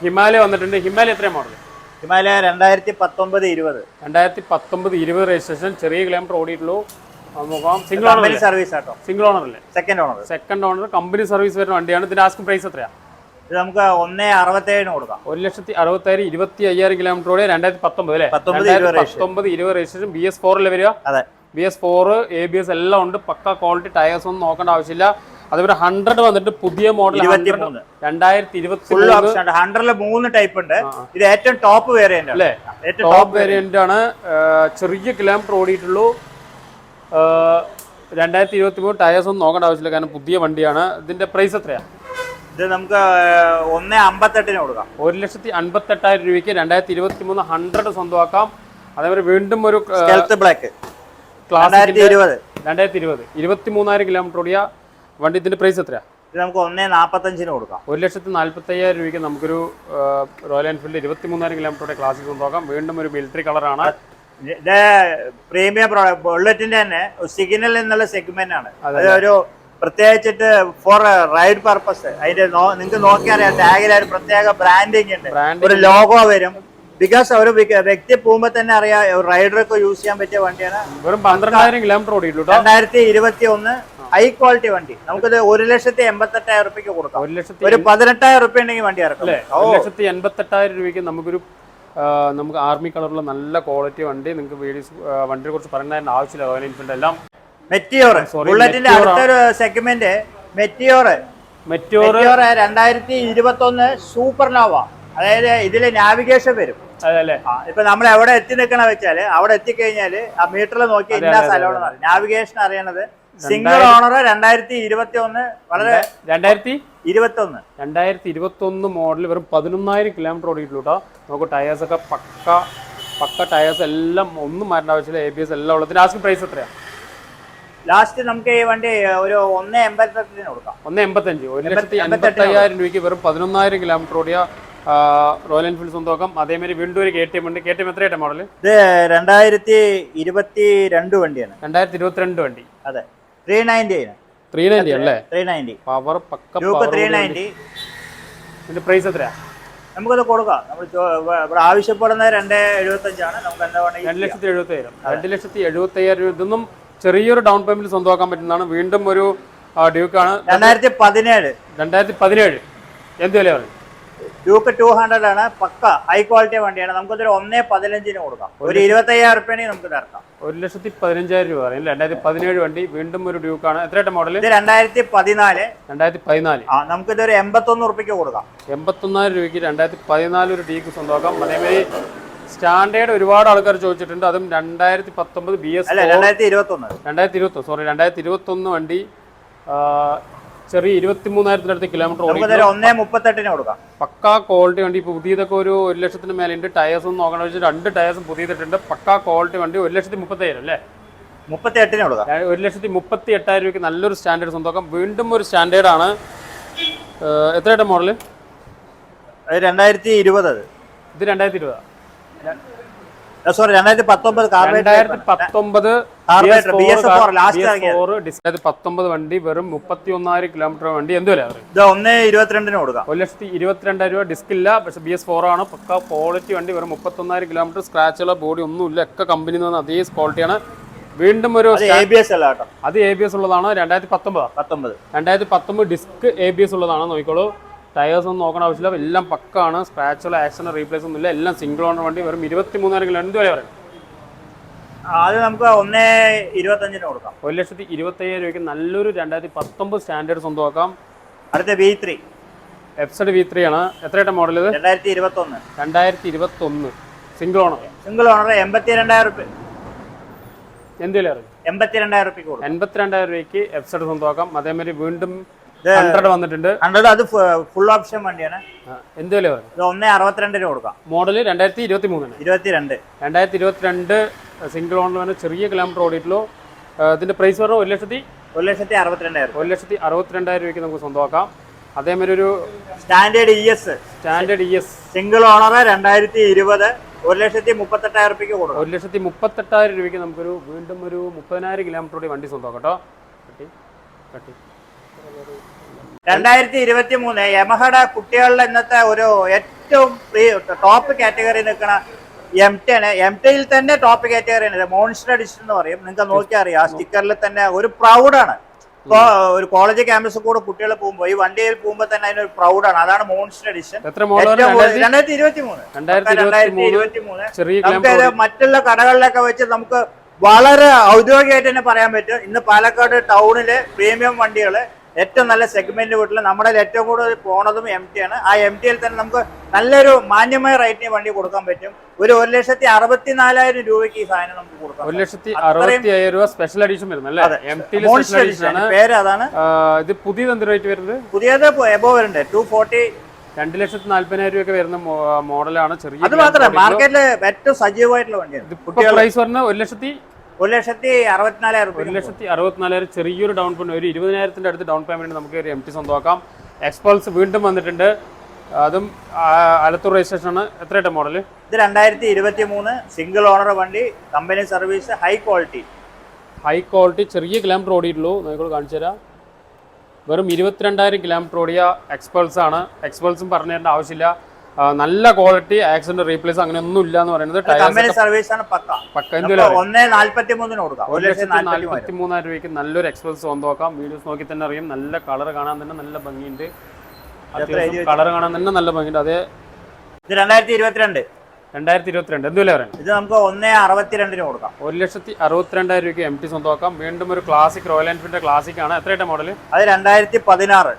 ഹിമാലയ വന്നിട്ടുണ്ട്. ഹിമാലയ എത്രയാണ് മോഡൽ? ഹിമാലയ 2019-20 രജിസ്ട്രേഷൻ. ചെറിയ കിലോമീറ്റർ ഓടിയിട്ടുള്ളൂ. നോക്കാം. സിംഗിൾ ഓണർ സർവീസ് ആട്ടോ. സിംഗിൾ ഓണർ അല്ലേ? സെക്കൻഡ് ഓണർ കമ്പനി സർവീസ് വരുന്ന വണ്ടിയാണ്. ഇതിന്റെ ആസ്കിംഗ് പ്രൈസ് എത്രയാണ്? ഇത് നമുക്ക് 1,67 കൊടുക്കാം. 1,60,000 25,000 കിലോമീറ്റർ ഓടിയ 2019 അല്ലേ? 2019-20 രജിസ്ട്രേഷൻ. BS4 അല്ലേ വരിക? അതെ. BS4 ABS എല്ലാം ഉണ്ട്. പക്ക ക്വാളിറ്റി. ടയേഴ്സ് ഒന്നും നോക്കേണ്ട ആവശ്യമില്ല. അതേപോലെ 100 വന്നിട്ട് പുതിയ മോഡൽ 2023 100-ല് 3 ടൈപ്പ് ഉണ്ട്. ഇത് ഏറ്റവും ടോപ്പ് വേരിയന്റ് അല്ലേ? ടോപ്പ് വേരിയന്റ് ആണ്. ചെറിയ കിലോമീറ്റർ ഓടിയിട്ടുള്ളൂ. 2023 ടയേഴ്സ് ഒന്നും നോക്കേണ്ട ആവശ്യമില്ല, കാരണം പുതിയ വണ്ടിയാണ്. ഇതിന്റെ പ്രൈസ് എത്രയാ? ഇത് നമുക്ക് 1,58 കൊടുക്കാം. 1,58,000 രൂപയ്ക്ക് 2023 100 സ്വന്തമാക്കാം. അതേപോലെ വീണ്ടും ഒരു ബ്ലാക്ക് ക്ലാസിക് 2020 23,000 കിലോമീറ്റർ ഓടിയ വണ്ടി. ഇതിന്റെ പ്രൈസ് എത്രയാ? ഇത് നമുക്ക് 1,45 കൊടുക്കാം. 1,45,000 രൂപയ്ക്ക് നമുക്കൊരു റോയൽ എൻഫീൽഡ് 23,000 കിലോമീറ്ററുടെ ക്ലാസിക് സ്വന്തമാക്കാം. വീണ്ടും ഒരു മിലിറ്ററി കളറാണ്. ഇത് പ്രീമിയം ബുള്ളറ്റിന്റെ തന്നെ സിഗ്നൽ എന്നുള്ള സെഗ്മെന്റ് ആണ്. അതൊരു പ്രത്യേകിച്ചിട്ട് ഫോർ റൈഡ് പർപ്പസ്. അതിന്റെ നിങ്ങൾക്ക് നോക്കിയറിയാം, ടാഗിൽ ഒരു പ്രത്യേക ബ്രാൻഡിങ് ഉണ്ട്, ഒരു ലോഗോ വരും. ബിക്കോസ് ഒരു വ്യക്തി പോകുമ്പോ തന്നെ അറിയാം റൈഡർക്ക് യൂസ് ചെയ്യാൻ പറ്റിയ വണ്ടിയാണ്. വെറും 12,000 കിലോമീറ്റർ ഓടിയിട്ടുള്ളൂ. 2021 ഹൈ ക്വാളിറ്റി വണ്ടി. നമുക്കിത് 1,88,000 രൂപയ്ക്ക് കൊടുക്കാം. ഒരു 18,000 രൂപ ഉണ്ടെങ്കിൽ വണ്ടി ഇറക്കാം. 1,88,000 രൂപയ്ക്ക് നമുക്ക് ആർമി കളറുള്ള നല്ല ക്വാളിറ്റി വണ്ടി. നിങ്ങൾക്ക് വണ്ടിയെ കുറിച്ച് പറയുന്നതിന്റെ ആവശ്യമില്ല. റോയൽ എൻഫീൽഡ് എല്ലാം മെറ്റിയോർ ബുള്ളറ്റിന്റെ അടുത്തൊരു സെഗ്മെന്റ് മെറ്റിയോർ 2021 സൂപ്പർനോവ. അതായത് ഇതില് നാവിഗേഷൻ വരും. ഇപ്പൊ നമ്മൾ എവിടെ എത്തി നിൽക്കണ വെച്ചാല് അവിടെ എത്തിക്കഴിഞ്ഞാല് ആ മീറ്ററിൽ നോക്കി ഇന്ന സ്ഥലമാണ് നാവിഗേഷൻ അറിയണത്. സിംഗിൾ ഓണർ 2021 വളരെ 2021 മോഡൽ. വെറും 11,000 കിലോമീറ്റർ ഓടിയിട്ടുള്ളൂ കേട്ടോ. നമുക്ക് ടയേഴ്സ് ഒക്കെ പക്ക ടയേഴ്സ് എല്ലാം ഒന്നും മാറേണ്ട ആവശ്യമില്ല. ABS എല്ലാം ഉള്ളത്. ലാസ്റ്റ് പ്രൈസ് എത്രയാണ്? ലാസ്റ്റ് നമുക്ക് ഈ വണ്ടി ഒരു 1,88 കൊടുക്കാം. 1,85 1,85,000 രൂപയ്ക്ക് വെറും 11,000 കിലോമീറ്റർ ഓടിയ റോയൽ എൻഫീൽഡ് സ്വന്തമാക്കാം. അതേമാതിരി വീണ്ടും ഒരു KTM ഉണ്ട്. KTM എത്രയായിട്ട് മോഡൽ? ഇത് 2022 വണ്ടിയാണ്. 2022 വണ്ടി. അതെ. 390 അല്ലേ? 390 പവർ പക്ക 390. ഇതിന്റെ പ്രൈസ് എത്രയാ? നമുക്കത് കൊടുക്കാം. നമ്മൾ ഇവിടെ ആവശ്യപ്പെടുന്നത് 2,75 ആണ്. നമുക്ക് എന്താ 2,70,000. 2,70,000 രൂപ. ഇതൊന്നും ചെറിയൊരു ഡൗൺ പേയ്മെന്റ് സ്വന്തമാക്കാൻ പറ്റുന്നതാണ്. വീണ്ടും ഒരു ഡ്യൂക്കാണ്. 2017 എന്ത് വില പറയും? ഡ്യൂക്ക് 200 ആണ്, പക്ക ഹൈ ക്വാളിറ്റി വണ്ടിയാണ്. നമുക്കൊരു 1.15 കൊടുക്കാം. ഒരു 25,000 റുപ്യാണ് നമുക്ക് ഇറക്കാം. 1,15,000 രൂപ പറയും. 2017 വണ്ടി, വീണ്ടും ഒരു ഡ്യൂക്കാണ്. എത്രയായിട്ട് മോഡൽ? ഇത് 2014. 2014. നമുക്കിതൊരു 81 റുപ്യക്ക് കൊടുക്കാം. 81,000 രൂപയ്ക്ക് 2014 ഒരു ഡ്യൂക്ക് സ്വന്തമാക്കാം. അതേമാതിരി സ്റ്റാൻഡേർഡ് ഒരുപാട് ആൾക്കാർ ചോദിച്ചിട്ടുണ്ട്. അതും 2019 BS 2021 വണ്ടി, ചെറിയ 23,000 അടുത്ത് കിലോമീറ്റർ ഓടി. 1.38 കൊടുക്കാം. പക്കാ ക്വാളിറ്റി വണ്ടി. ഇപ്പോൾ പുതിയതൊക്കെ ഒരു 1,00,000 മേലുണ്ട്. ടയേഴ്സ് ഒന്നും നോക്കണം വെച്ചാൽ 2 ടയേഴ്സും പുതിയതിട്ടുണ്ട്. പക്കാ ക്വാളിറ്റി വണ്ടി. 1,30,000 അല്ലേ? 38 കൊടുക്കാം. 1,38,000 രൂപയ്ക്ക് നല്ലൊരു സ്റ്റാൻഡേർഡ് സ്വന്തമാക്കാം. വീണ്ടും ഒരു സ്റ്റാൻഡേർഡ് ആണ്. എത്രയായിട്ട് മോഡല്? 2020. ഇത് 2020. സോറി 2019. 2019 വണ്ടി, വെറും 31,000 കിലോമീറ്റർ വണ്ടി. എന്ത് വില? ഇത് 1.22 കൊടുക്കാം. 1,22,000 രൂപ. ഡിസ്ക് ഇല്ല, പക്ഷേ BS4 ആണ്. പക്ക ക്വാളിറ്റി വണ്ടി. വെറും 31,000 കിലോമീറ്റർ. സ്ക്രാച്ചുള്ള ബോഡി ഒന്നുമില്ല. ഒക്കെ കമ്പനി നിന്ന് അതേ ക്വാളിറ്റിയാണ്. വീണ്ടും ഒരു ABS അല്ല കേട്ടോ, അത് ABS ഉള്ളതാണ്. 2019 ഡിസ്ക് ABS ഉള്ളതാണ്. നോക്കിക്കോളൂ. ടയേഴ്സ് ഒന്നും നോക്കണ ആവശ്യമില്ല. എല്ലാം പക്കാണ്. സ്ക്രാച്ചുള്ള ആക്സിഡന്റ് റീപ്ലേസ് ഒന്നുമില്ല. എല്ലാം സിംഗിൾ ഓണർ വണ്ടി. വെറും 23,000 കിലോ. എന്ത് വില പറയും? അത് നമുക്ക് 1.25 കൊടുക്കാം. 1,25,000 രൂപയ്ക്ക് നല്ലൊരു 2019 സ്റ്റാൻഡേർഡ് സ്വന്തമാക്കാം. അടുത്ത V3 എഫ്സഡ് V3 ആണ്. എത്രയായിട്ട് മോഡൽ? ഇത് 2021 സിംഗിൾ ഓണർ. 82,000 റുപ്യ. എന്ത് വില പറയും? 82,000 റുപ്യക്ക് കൊടുക്കാം. 82,000 രൂപയ്ക്ക് എഫ്സഡ് സ്വന്തമാക്കാം. അതേമാതിരി വീണ്ടും 100 വന്നിട്ടുണ്ട്. 100 അത് ഫുൾ ഓപ്ഷൻ വണ്ടിയാണ്. എന്ത് വില പറയും? 1.62 കൊടുക്കാം. Model 2022 single owner. ചെറിയ കിലോമീറ്റർ ഓടിയിട്ടുള്ളൂ. ഇതിന്റെ പ്രൈസ് പറഞ്ഞാൽ 1,62,000. 1,62,000 രൂപയ്ക്ക് നമുക്ക് സ്വന്തമാക്കാം. അതേമാതിരി ഒരു സ്റ്റാൻഡേർഡ് ES സിംഗിൾ ഓണർ 2020 1,38,000 റുപ്യക്ക് കൊടുക്കാം. 1,38,000 രൂപയ്ക്ക് നമുക്കൊരു വീണ്ടും ഒരു 30,000 കിലോമീറ്റർ ഓടി വണ്ടി സ്വന്തമാക്കാം കേട്ടോ. 2023 യമഹയുടെ കുട്ടികളുടെ ഇന്നത്തെ ഒരു ഏറ്റവും ടോപ്പ് കാറ്റഗറി നിൽക്കുന്ന M10 ആണ്. M10ൽ തന്നെ ടോപ്പ് കാറ്റഗറിയാണ്. മോൺസ്റ്റർ എഡിഷൻ എന്ന് പറയും. നിങ്ങൾക്ക് നോക്കിയാൽ അറിയാം. ആ സ്റ്റിക്കറിൽ തന്നെ ഒരു പ്രൗഡാണ്. ഇപ്പോൾ ഒരു കോളേജ് ക്യാമ്പസിൽ കൂടെ കുട്ടികൾ പോകുമ്പോൾ ഈ വണ്ടിയിൽ പോകുമ്പോൾ തന്നെ അതിനൊരു പ്രൗഡാണ്. അതാണ് മോൺസ്റ്റർ എഡിഷൻ. 2023 നമുക്കത് മറ്റുള്ള കടകളിലൊക്കെ വെച്ച് നമുക്ക് വളരെ ഔദ്യോഗികമായിട്ട് തന്നെ പറയാൻ പറ്റും. ഇന്ന് പാലക്കാട് ടൗണിലെ പ്രീമിയം വണ്ടികൾ ഏറ്റവും നല്ല സെഗ്മെന്റ് വീട്ടിൽ നമ്മുടെ ഏറ്റവും കൂടുതൽ പോണതും MT ആണ്. ആ MTയിൽ തന്നെ നമുക്ക് നല്ലൊരു മാന്യമായ റേറ്റിന് വണ്ടി കൊടുക്കാൻ പറ്റും. ഒരു 1,64,000 രൂപയ്ക്ക് ഈ സാധനം നമുക്ക് കൊടുക്കാം. 1,65,000 രൂപ സ്പെഷ്യൽ എഡിഷൻ വരുന്നത്. പേര് അതാണ്. ഇത് പുതിയത് എന്ത് റേറ്റ് വരുന്നത്? പുതിയത് എബോ വരുന്നുണ്ട്. 240. 2,40,000 രൂപയ്ക്ക് വരുന്ന മോഡലാണ്. ചെറിയ അത് മാത്രമല്ല മാർക്കറ്റിൽ ഏറ്റവും സജീവമായിട്ടുള്ള വണ്ടിയാണ്. പ്രൈസ് പറഞ്ഞാൽ 1,64,000 രൂപ. 1,64,000 ചെറിയൊരു ഡൗൺ പേയ്മെന്റ്. ഒരു 20,000 അടുത്ത് ഡൗൺ പേയ്മെന്റ് നമുക്ക് ഒരു MT സ്വന്തമാക്കാം. എക്സ്പൾസ് വീണ്ടും വന്നിട്ടുണ്ട്. അതും ആലത്തൂർ രജിസ്ട്രേഷൻ ആണ്. എത്രയായിട്ട് മോഡല്? ഇത് 2023 സിംഗിൾ ഓണർ വണ്ടി, കമ്പനി സർവീസ്, ഹൈ ക്വാളിറ്റി. ചെറിയ കിലോമീറ്റർ ഓടിയിട്ടുള്ളൂ. നമുക്ക് കാണിച്ചു തരാം. വെറും 22,000 കിലോമീറ്റർ ഓടിയ എക്സ്പൾസ് ആണ്. എക്സ്പൾസും പറഞ്ഞു തരേണ്ട ആവശ്യമില്ല. നല്ല ക്വാളിറ്റി, ആക്സിഡന്റ് റീപ്ലേസ് അങ്ങനെ ഒന്നും ഇല്ല എന്ന് പറയുന്നത്. കമ്പനി സർവീസ് ആണ്. പക്ക 1,43,000 കൊടുക്കാം. 1,43,000 രൂപയ്ക്ക് നല്ലൊരു എക്സ്പൾസ് സ്വന്തമാക്കാം. വീഡിയോസ് നോക്കി തന്നെ അറിയാം. നല്ല കളർ കാണാൻ തന്നെ നല്ല ഭംഗിയുണ്ട്. കളർ കാണാൻ തന്നെ നല്ല ഭംഗിയുണ്ട്. അതേ ഇത് 2022 എന്ത് വില പറയാം? ഇത് നമുക്ക് 1,62,000 കൊടുക്കാം. 1,62,000 രൂപയ്ക്ക് MT സ്വന്തമാക്കാം. വീണ്ടും ഒരു ക്ലാസിക്, റോയൽ എൻഫീൽഡിന്റെ ക്ലാസിക് ആണ്. എത്രയായിട്ട് മോഡല്? അത് 2016.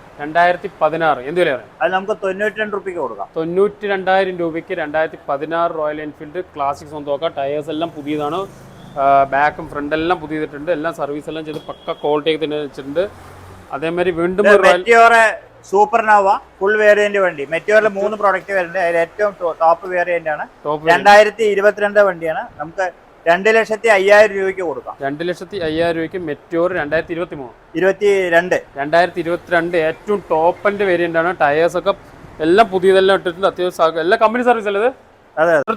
എന്ത് വില പറയാം? അത് നമുക്ക് 92 രൂപയ്ക്ക് കൊടുക്കാം. 92,000 രൂപയ്ക്ക് 2016 റോയൽ എൻഫീൽഡ് ക്ലാസിക് സ്വന്തമാക്കാം. ടയേഴ്സ് എല്ലാം പുതിയതാണ്. ബാക്കും ഫ്രണ്ട് എല്ലാം പുതിയതിട്ടുണ്ട്. എല്ലാം സർവീസ് എല്ലാം ചെയ്ത് പക്ക ക്വാളിറ്റി ഒക്കെ തന്നെ വെച്ചിട്ടുണ്ട്. അതേമാതിരി വീണ്ടും സൂപ്പർ നോവ ഫുൾ വേരിയന്റ് വണ്ടി. മെറ്റീരിയൽ 3 പ്രോഡക്റ്റ് വരുന്നുണ്ട്. അതിൽ ഏറ്റവും ടോപ്പ് വേരിയന്റ് ആണ്. 2022 വണ്ടിയാണ്. നമുക്ക് 2,05,000 രൂപയ്ക്ക് കൊടുക്കാം. 2,05,000 രൂപയ്ക്ക് മെറ്റോർ 2022 ഏറ്റവും ടോപ്പ് എൻഡ് വേരിയന്റ് ആണ്. ടയേഴ്സ് ഒക്കെ എല്ലാം പുതിയതെല്ലാം ഇട്ടിട്ടുണ്ട്. അത്യാവശ്യം എല്ലാ കമ്പനി സർവീസ് അല്ലേ?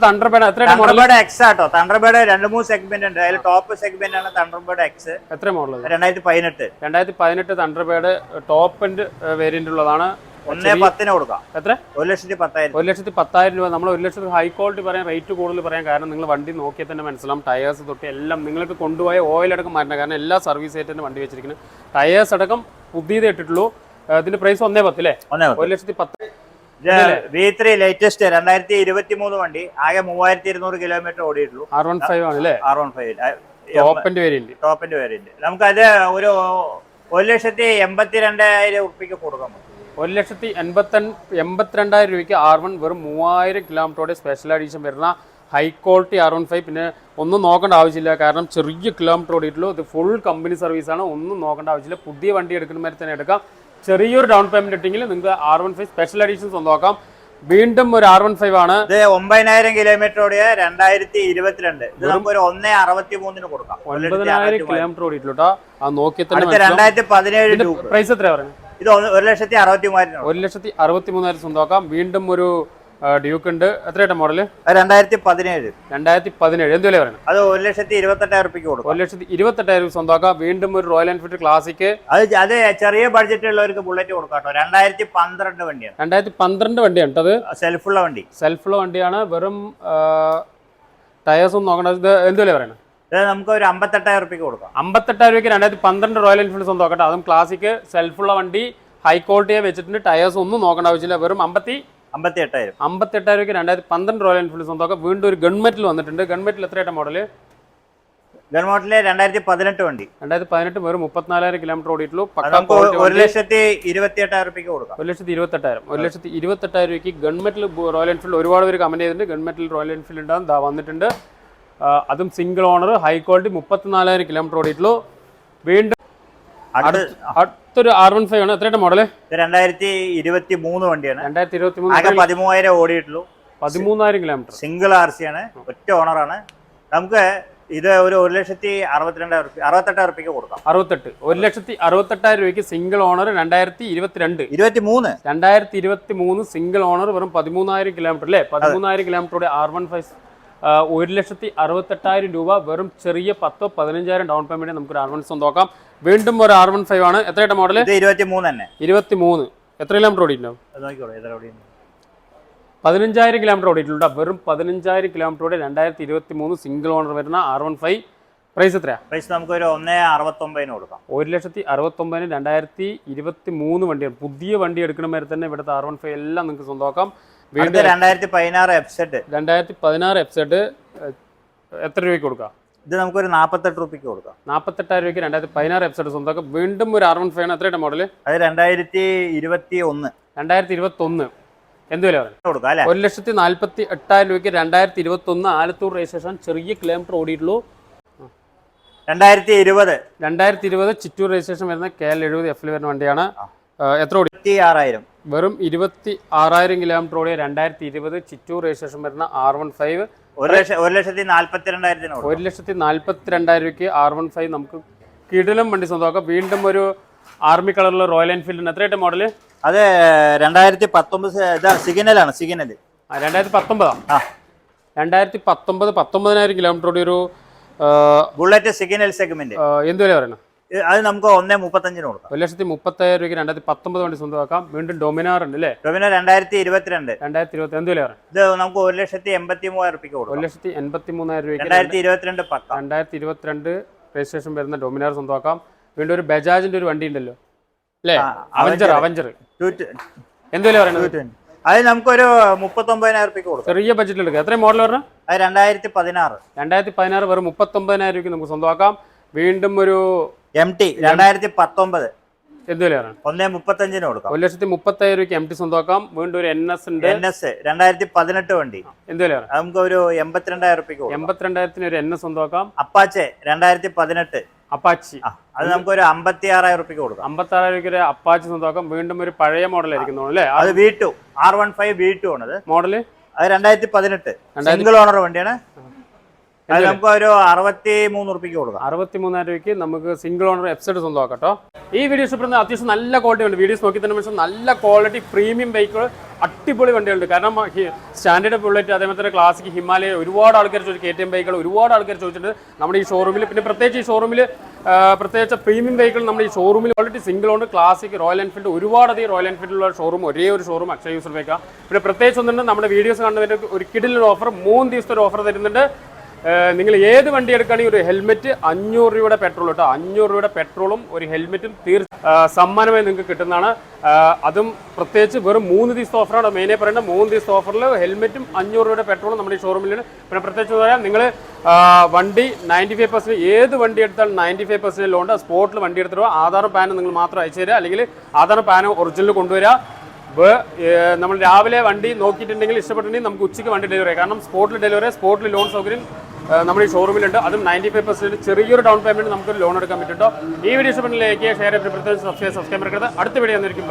തണ്ടർബേർഡ് X ആട്ടോ. തണ്ടർബേർഡ് 2-3 സെഗ്മെന്റ് ഉണ്ട്. അതിൽ ടോപ്പ് സെഗ്മെന്റ് ആണ് തണ്ടർബേർഡ് X. എത്ര model? 2018 Thunderbird top end variant ഉള്ളതാണ്. 1,10,000 കൊടുക്കാം. എത്ര? 1,10,000. 1,10,000 രൂപ. നമ്മൾ 1,00,000 ഹൈ ക്വാളിറ്റി പറയാൻ റേറ്റ് കൂടുതൽ പറയാൻ കാരണം നിങ്ങൾ വണ്ടി നോക്കിയാൽ തന്നെ മനസ്സിലാവും. ടയേഴ്സ് തൊട്ട് എല്ലാം നിങ്ങൾക്ക് കൊണ്ടുപോയ ഓയിൽ അടക്കം മാറ്റണം. കാരണം എല്ലാ സർവീസ് ആയിട്ട് തന്നെ വണ്ടി വെച്ചിരിക്കുന്നത്. ടയേഴ്സ് അടക്കം പുതിയത് ഇട്ടിട്ടുള്ളൂ. ഇതിന്റെ പ്രൈസ് 1,10,000 അല്ലേ? 1,10,000. V3 ലേറ്റസ്റ്റ് 2023 വണ്ടി, ആകെ 3200 കിലോമീറ്റർ ഓടിയിട്ടുള്ളൂ. R15 ആണ് അല്ലേ? R15 ടോപ്പിന്റെ വേരിയന്റ്. നമുക്കത് ഒരു 1,82,000 ഉറുപ്പിക്ക് കൊടുക്കാം. 1,82,000 രൂപയ്ക്ക് R1 വെറും 3000 കിലോമീറ്ററോടെ സ്പെഷ്യൽ എഡിഷൻ വരുന്ന ഹൈ ക്വാളിറ്റി R15. പിന്നെ ഒന്നും നോക്കേണ്ട ആവശ്യമില്ല, കാരണം ചെറിയ കിലോമീറ്റർ ഓടിയിട്ടുള്ളൂ. ഇത് ഫുൾ കമ്പനി സർവീസാണ്, ഒന്നും നോക്കേണ്ട ആവശ്യമില്ല. പുതിയ വണ്ടി എടുക്കുന്ന മാതിരി തന്നെ എടുക്കാം. ചെറിയൊരു ഡൗൺ പേയ്മെന്റ് ഇട്ടെങ്കിൽ നിങ്ങൾക്ക് R15 സ്പെഷ്യൽ എഡിഷൻ സ്വന്തമാക്കാം. വീണ്ടും ഒരു R15 ആണ്. ഇത് 9000 കിലോമീറ്റർ ഓടിയ 2022. ഇത് നമുക്ക് ഒരു 1,63 കൊടുക്കാം. 9000 കിലോമീറ്റർ ഓടിയിട്ടുള്ളൂ. അത് നോക്കി തന്നെ 2017 പ്രൈസ് എത്രയാ പറയുന്നത്? ഇത് 1,63,000. 1,63,000 സ്വന്തമാക്കാം. വീണ്ടും ഒരു ഡ്യൂക്ക് ഉണ്ട്. എത്രയായിട്ട് മോഡല്? 2017. എന്ത് വില പറയുന്നത്? അത് 1,28,000 രൂപയ്ക്ക് കൊടുക്കും. 1,28,000 സ്വന്തമാക്കാം. വീണ്ടും ഒരു റോയൽ എൻഫീൽഡ് ക്ലാസിക്. അത് ചെറിയ ബഡ്ജറ്റ് ഉള്ളവർക്ക് ബുള്ളറ്റ് കൊടുക്കാം. 2012 വണ്ടിയാണ്. 2012 വണ്ടിയാണ് അത്. സെൽഫുള്ള വണ്ടിയാണ്. വെറും ടയേഴ്സ് ഒന്നും നോക്കണ്ട. ഇത് എന്ത് വില പറയുന്നത്? നമുക്ക് ഒരു 58,000 രൂപയ്ക്ക് കൊടുക്കാം. 58,000 രൂപയ്ക്ക് 2012 റോയൽ എൻഫീൽഡ് സ്വന്തമാക്കട്ടെ. അതും ക്ലാസിക് സെൽഫുള്ള വണ്ടി, ഹൈ ക്വാളിറ്റിയെ വെച്ചിട്ടുണ്ട്. ടയേഴ്സ് ഒന്നും നോക്കേണ്ട ആവശ്യമില്ല. വെറും 58,000 രൂപയ്ക്ക് 2012 റോയൽ എൻഫീൽഡ് സ്വന്തമാക്കാം. വീണ്ടും ഒരു ഗൺമെറ്റിൽ വന്നിട്ടുണ്ട്. ഗൺമെറ്റിൽ എത്രയായിട്ട് മോഡല്? ഗൺമെറ്റിലെ 2018 വണ്ടി. 2018 വെറും 34,000 കിലോമീറ്റർ ഓടിയിട്ടുള്ളൂ. 1,28,000 രൂപയ്ക്ക് കൊടുക്കാം. 1,28,000 രൂപയ്ക്ക് ഗൺമെറ്റിൽ റോയൽ എൻഫീൽഡ്. ഒരുപാട് പേര് കമന്റ് ചെയ്തിട്ടുണ്ട് ഗൺമെറ്റിൽ റോയൽ എൻഫീൽഡ് ഉണ്ടാകും. വന്നിട്ടുണ്ട്. അതും single owner, high quality, 34,000 kilometre ഓടിയിട്ടുള്ളൂ. വീണ്ടും അടുത്തൊരു R15 ആണ്. എത്രയുടെ മോഡല്? 2023 വണ്ടിയാണ്. 2023 13,000 ഓടിയിട്ടുള്ളൂ. 13,000 കിലോമീറ്റർ. സിംഗിൾ RC ആണ്, ഒറ്റ ഓണറാണ്. നമുക്ക് ഇത് ഒരു 1,62,000 രൂപയ്ക്ക് കൊടുക്കാം. 1,68,000 രൂപയ്ക്ക് സിംഗിൾ ഓണർ. 2023 സിംഗിൾ ഓണർ, വെറും 13,000 കിലോമീറ്റർ അല്ലേ? 13,000 കിലോമീറ്ററോടെ R15 1,68,000 രൂപ. വെറും ചെറിയ 10-15,000 ഡൗൺ പേയ്മെന്റ് നമുക്ക് R15 സ്വന്തമാക്കാം. വീണ്ടും ഒരു R15 ആണ്. എത്രയുടെ മോഡല്? 23 തന്നെ. 23. എത്ര കിലോമീറ്റർ ഓടിയിട്ടുണ്ടാവും? 15,000 കിലോമീറ്റർ ഓടിയിട്ടുണ്ട്. വെറും 15,000 കിലോമീറ്ററോടെ 2023 സിംഗിൾ ഓണർ വരുന്ന R15. പ്രൈസ് എത്രയാ? പ്രൈസ് നമുക്ക് ഒരു 1,69,000 കൊടുക്കാം. 1,69,000 2023 വണ്ടിയാണ്. പുതിയ വണ്ടി എടുക്കുന്ന മാതിരി തന്നെ ഇവിടുത്തെ R15 എല്ലാം നിങ്ങൾക്ക് സ്വന്തമാക്കാം. വീണ്ടും 2016 FZ. 2016 FZ എത്ര രൂപയ്ക്ക് കൊടുക്കാം? ഇത് നമുക്കൊരു 48 രൂപയ്ക്ക് കൊടുക്കാം. 48,000 രൂപയ്ക്ക് 2016 FZ സ്വന്തമാക്കാം. വീണ്ടും ഒരു R15 ആണ്. എത്രയുടെ മോഡല്? അത് 2021. എന്ത് വില കൊടുക്കാം അല്ലേ? 1,48,000 രൂപയ്ക്ക് 2021 ആലത്തൂർ രജിസ്ട്രേഷൻ, ചെറിയ കിലോമീറ്റർ ഓടിയിട്ടുള്ളൂ. 2020 ചിറ്റൂർ രജിസ്ട്രേഷൻ വരുന്ന KL70 F വരുന്ന വണ്ടിയാണ്. എത്ര ഓടി? 26,000. വെറും 26,000 കിലോമീറ്റർ ഓടിയ 2020 ചിറ്റൂർ രജിസ്ട്രേഷൻ വരുന്ന R15. 1,42,000 രൂപയ്ക്ക് R15 നമുക്ക് കിടിലം വണ്ടി സ്വന്തമാക്കാം. വീണ്ടും ഒരു ആർമി കളറിലുള്ള റോയൽ എൻഫീൽഡിന് എത്രയായിട്ട് മോഡല്? അത് 2019 സിഗ്നലാണ്. 19,000 കിലോമീറ്റർ ഓടിയ ഒരു ബുള്ളറ്റ് സിഗ്നൽ സെഗ്മെന്റ്. എന്ത് വില പറയണം? അത് നമുക്ക് 1,35,000 കൊടുക്കാം. 1,30,000 രൂപയ്ക്ക് 2019 വണ്ടി സ്വന്തമാക്കാം. വീണ്ടും ഡൊമിനാർ ഉണ്ട് അല്ലേ? ഡൊമിനാർ 2022. എന്ത് വില പറയണം? ഇത് നമുക്ക് 1,83,000 രൂപയ്ക്ക് കൊടുക്കാം. 1,83,000 രൂപയ്ക്ക് 2022 പക്ക. 2022 രജിസ്ട്രേഷൻ വരുന്ന ഡൊമിനാർ സ്വന്തമാക്കാം. വീണ്ടും ഒരു ബജാജിന്റെ ഒരു വണ്ടി ഉണ്ടല്ലോ അല്ലേ? അവഞ്ചർ. എന്ത് വില പറയുന്നത്? അത് നമുക്കൊരു 39,000 രൂപയ്ക്ക് കൊടുക്കാം. ചെറിയ ബഡ്ജറ്റിൽ എടുക്കുക. എത്രയും മോഡൽ പറഞ്ഞാൽ? അത് 2016. വെറും 39,000 രൂപയ്ക്ക് നമുക്ക് സ്വന്തമാക്കാം. വീണ്ടും ഒരു MT 2019. എന്ത് വില പറയണം? 1,35,000 കൊടുക്കാം. 1,30,000 രൂപയ്ക്ക് MT സ്വന്തമാക്കാം. വീണ്ടും ഒരു NS ഉണ്ട്. NS 2018 വണ്ടി. എന്ത് വില പറയണം? നമുക്ക് ഒരു 82,000 രൂപയ്ക്ക് കൊടുക്കാം. 82,000 ഒരു NS സ്വന്തമാക്കാം. അപ്പാച്ചെ 2018. അപ്പാച്ചി അത് നമുക്ക് ഒരു 56,000 രൂപയ്ക്ക് കൊടുക്കാം. 56,000 രൂപയ്ക്ക് അപ്പാച്ചി സ്വന്തമാക്കാം. വീണ്ടും ഒരു പഴയ മോഡൽ ആയിരിക്കും അല്ലേ? അത് V2 R15 V2 ആണത് മോഡല്. അത് 2018 സിംഗിൾ ഓണർ വണ്ടിയാണ്. അത് നമുക്ക് ഒരു 63 രൂപയ്ക്ക് കൊടുക്കാം. 63,000 രൂപയ്ക്ക് നമുക്ക് സിംഗിൾ ഓണർ FZ സ്വന്തമാക്കാം കേട്ടോ. ഈ വീഡിയോ ഇഷ്ടപ്പെടുന്ന അത്യാവശ്യം നല്ല ക്വാളിറ്റി ഉണ്ട്. വീഡിയോസ് നോക്കി തന്നെ മനസ്സിലാവും നല്ല ക്വാളിറ്റി പ്രീമിയം ബൈക്കുകൾ, അടിപൊളി വണ്ടികളുണ്ട്. കാരണം സ്റ്റാൻഡേർഡ് ബുള്ളറ്റ്, അതേപോലെ തന്നെ ക്ലാസിക്, ഹിമാലയ, ഒരുപാട് ആൾക്കാർ ചോദിച്ചു. KTM ബൈക്കുകൾ ഒരുപാട് ആൾക്കാർ ചോദിച്ചിട്ടുണ്ട് നമ്മുടെ ഈ ഷോറൂമിൽ. പിന്നെ പ്രത്യേകിച്ച് ഈ ഷോറൂമിൽ പ്രത്യേകിച്ച് പ്രീമിയം വെഹിക്കിൾ നമ്മുടെ ഈ ഷോറൂമിൽ quality single on, classic, royal Enfield, ഒരുപാടധികം റോയൽ എൻഫീൽഡുള്ള ഷോറൂം, ഒരേ ഒരു ഷോറൂം അക്ഷയ യൂസർ ബൈക്കാണ്. പിന്നെ പ്രത്യേകിച്ച് ഒന്നുണ്ട്, നമ്മുടെ വീഡിയോസ് കാണുന്നവർക്ക് ഒരു കിടിലൊരു ഓഫർ, 3 ദിവസത്തെ ഒരു ഓഫർ തരുന്നുണ്ട്. നിങ്ങൾ ഏത് വണ്ടി എടുക്കുകയാണെങ്കിൽ ഒരു ഹെൽമെറ്റ് 500 രൂപയുടെ പെട്രോൾ കേട്ടോ, 500 രൂപയുടെ പെട്രോളും ഒരു ഹെൽമെറ്റും സമ്മാനമായി നിങ്ങൾക്ക് കിട്ടുന്നതാണ്. അതും പ്രത്യേകിച്ച് വെറും 3 ദിവസത്തെ ഓഫറാണ് മെയിനായി പറയേണ്ടത്. 3 ദിവസത്തെ ഓഫറിൽ ഹെൽമെറ്റും 500 രൂപയുടെ പെട്രോളും നമ്മുടെ ഈ ഷോറൂമിലാണ്. പിന്നെ പ്രത്യേകിച്ച് പറയാം, നിങ്ങൾ വണ്ടി 95% ഏത് വണ്ടി എടുത്താലും 95% ലോൺ സ്പോട്ടിൽ വണ്ടി എടുത്തിട്ട് ആധാറും പാനും നിങ്ങൾ മാത്രം അയച്ചു തരിക, അല്ലെങ്കിൽ ആധാറും പാനും ഒറിജിനൽ കൊണ്ടുവരിക. നമ്മൾ രാവിലെ വണ്ടി നോക്കിയിട്ടുണ്ടെങ്കിൽ ഇഷ്ടപ്പെട്ടിട്ടുണ്ടെങ്കിൽ നമുക്ക് ഉച്ചയ്ക്ക് വണ്ടി ഡെലിവറി, കാരണം സ്പോട്ടിൽ ഡെലിവറി, സ്പോട്ടിൽ ലോൺ സൗകര്യം നമ്മുടെ ഈ ഷോറൂമിലുണ്ട്. അതും 95% ചെറിയൊരു ഡൗൺ പേയ്മെന്റ് നമുക്ക് ലോൺ എടുക്കാൻ പറ്റും. ഈ വീഡിയോ ഇഷ്ടപ്പെട്ടില്ലെങ്കിൽ ഷെയർ ചെയ്ത് പ്രത്യേകിച്ച് സബ്സ്ക്രൈബ് മറക്കരുത്. അടുത്ത വീഡിയോ വന്നിരിക്കും. ബൈ.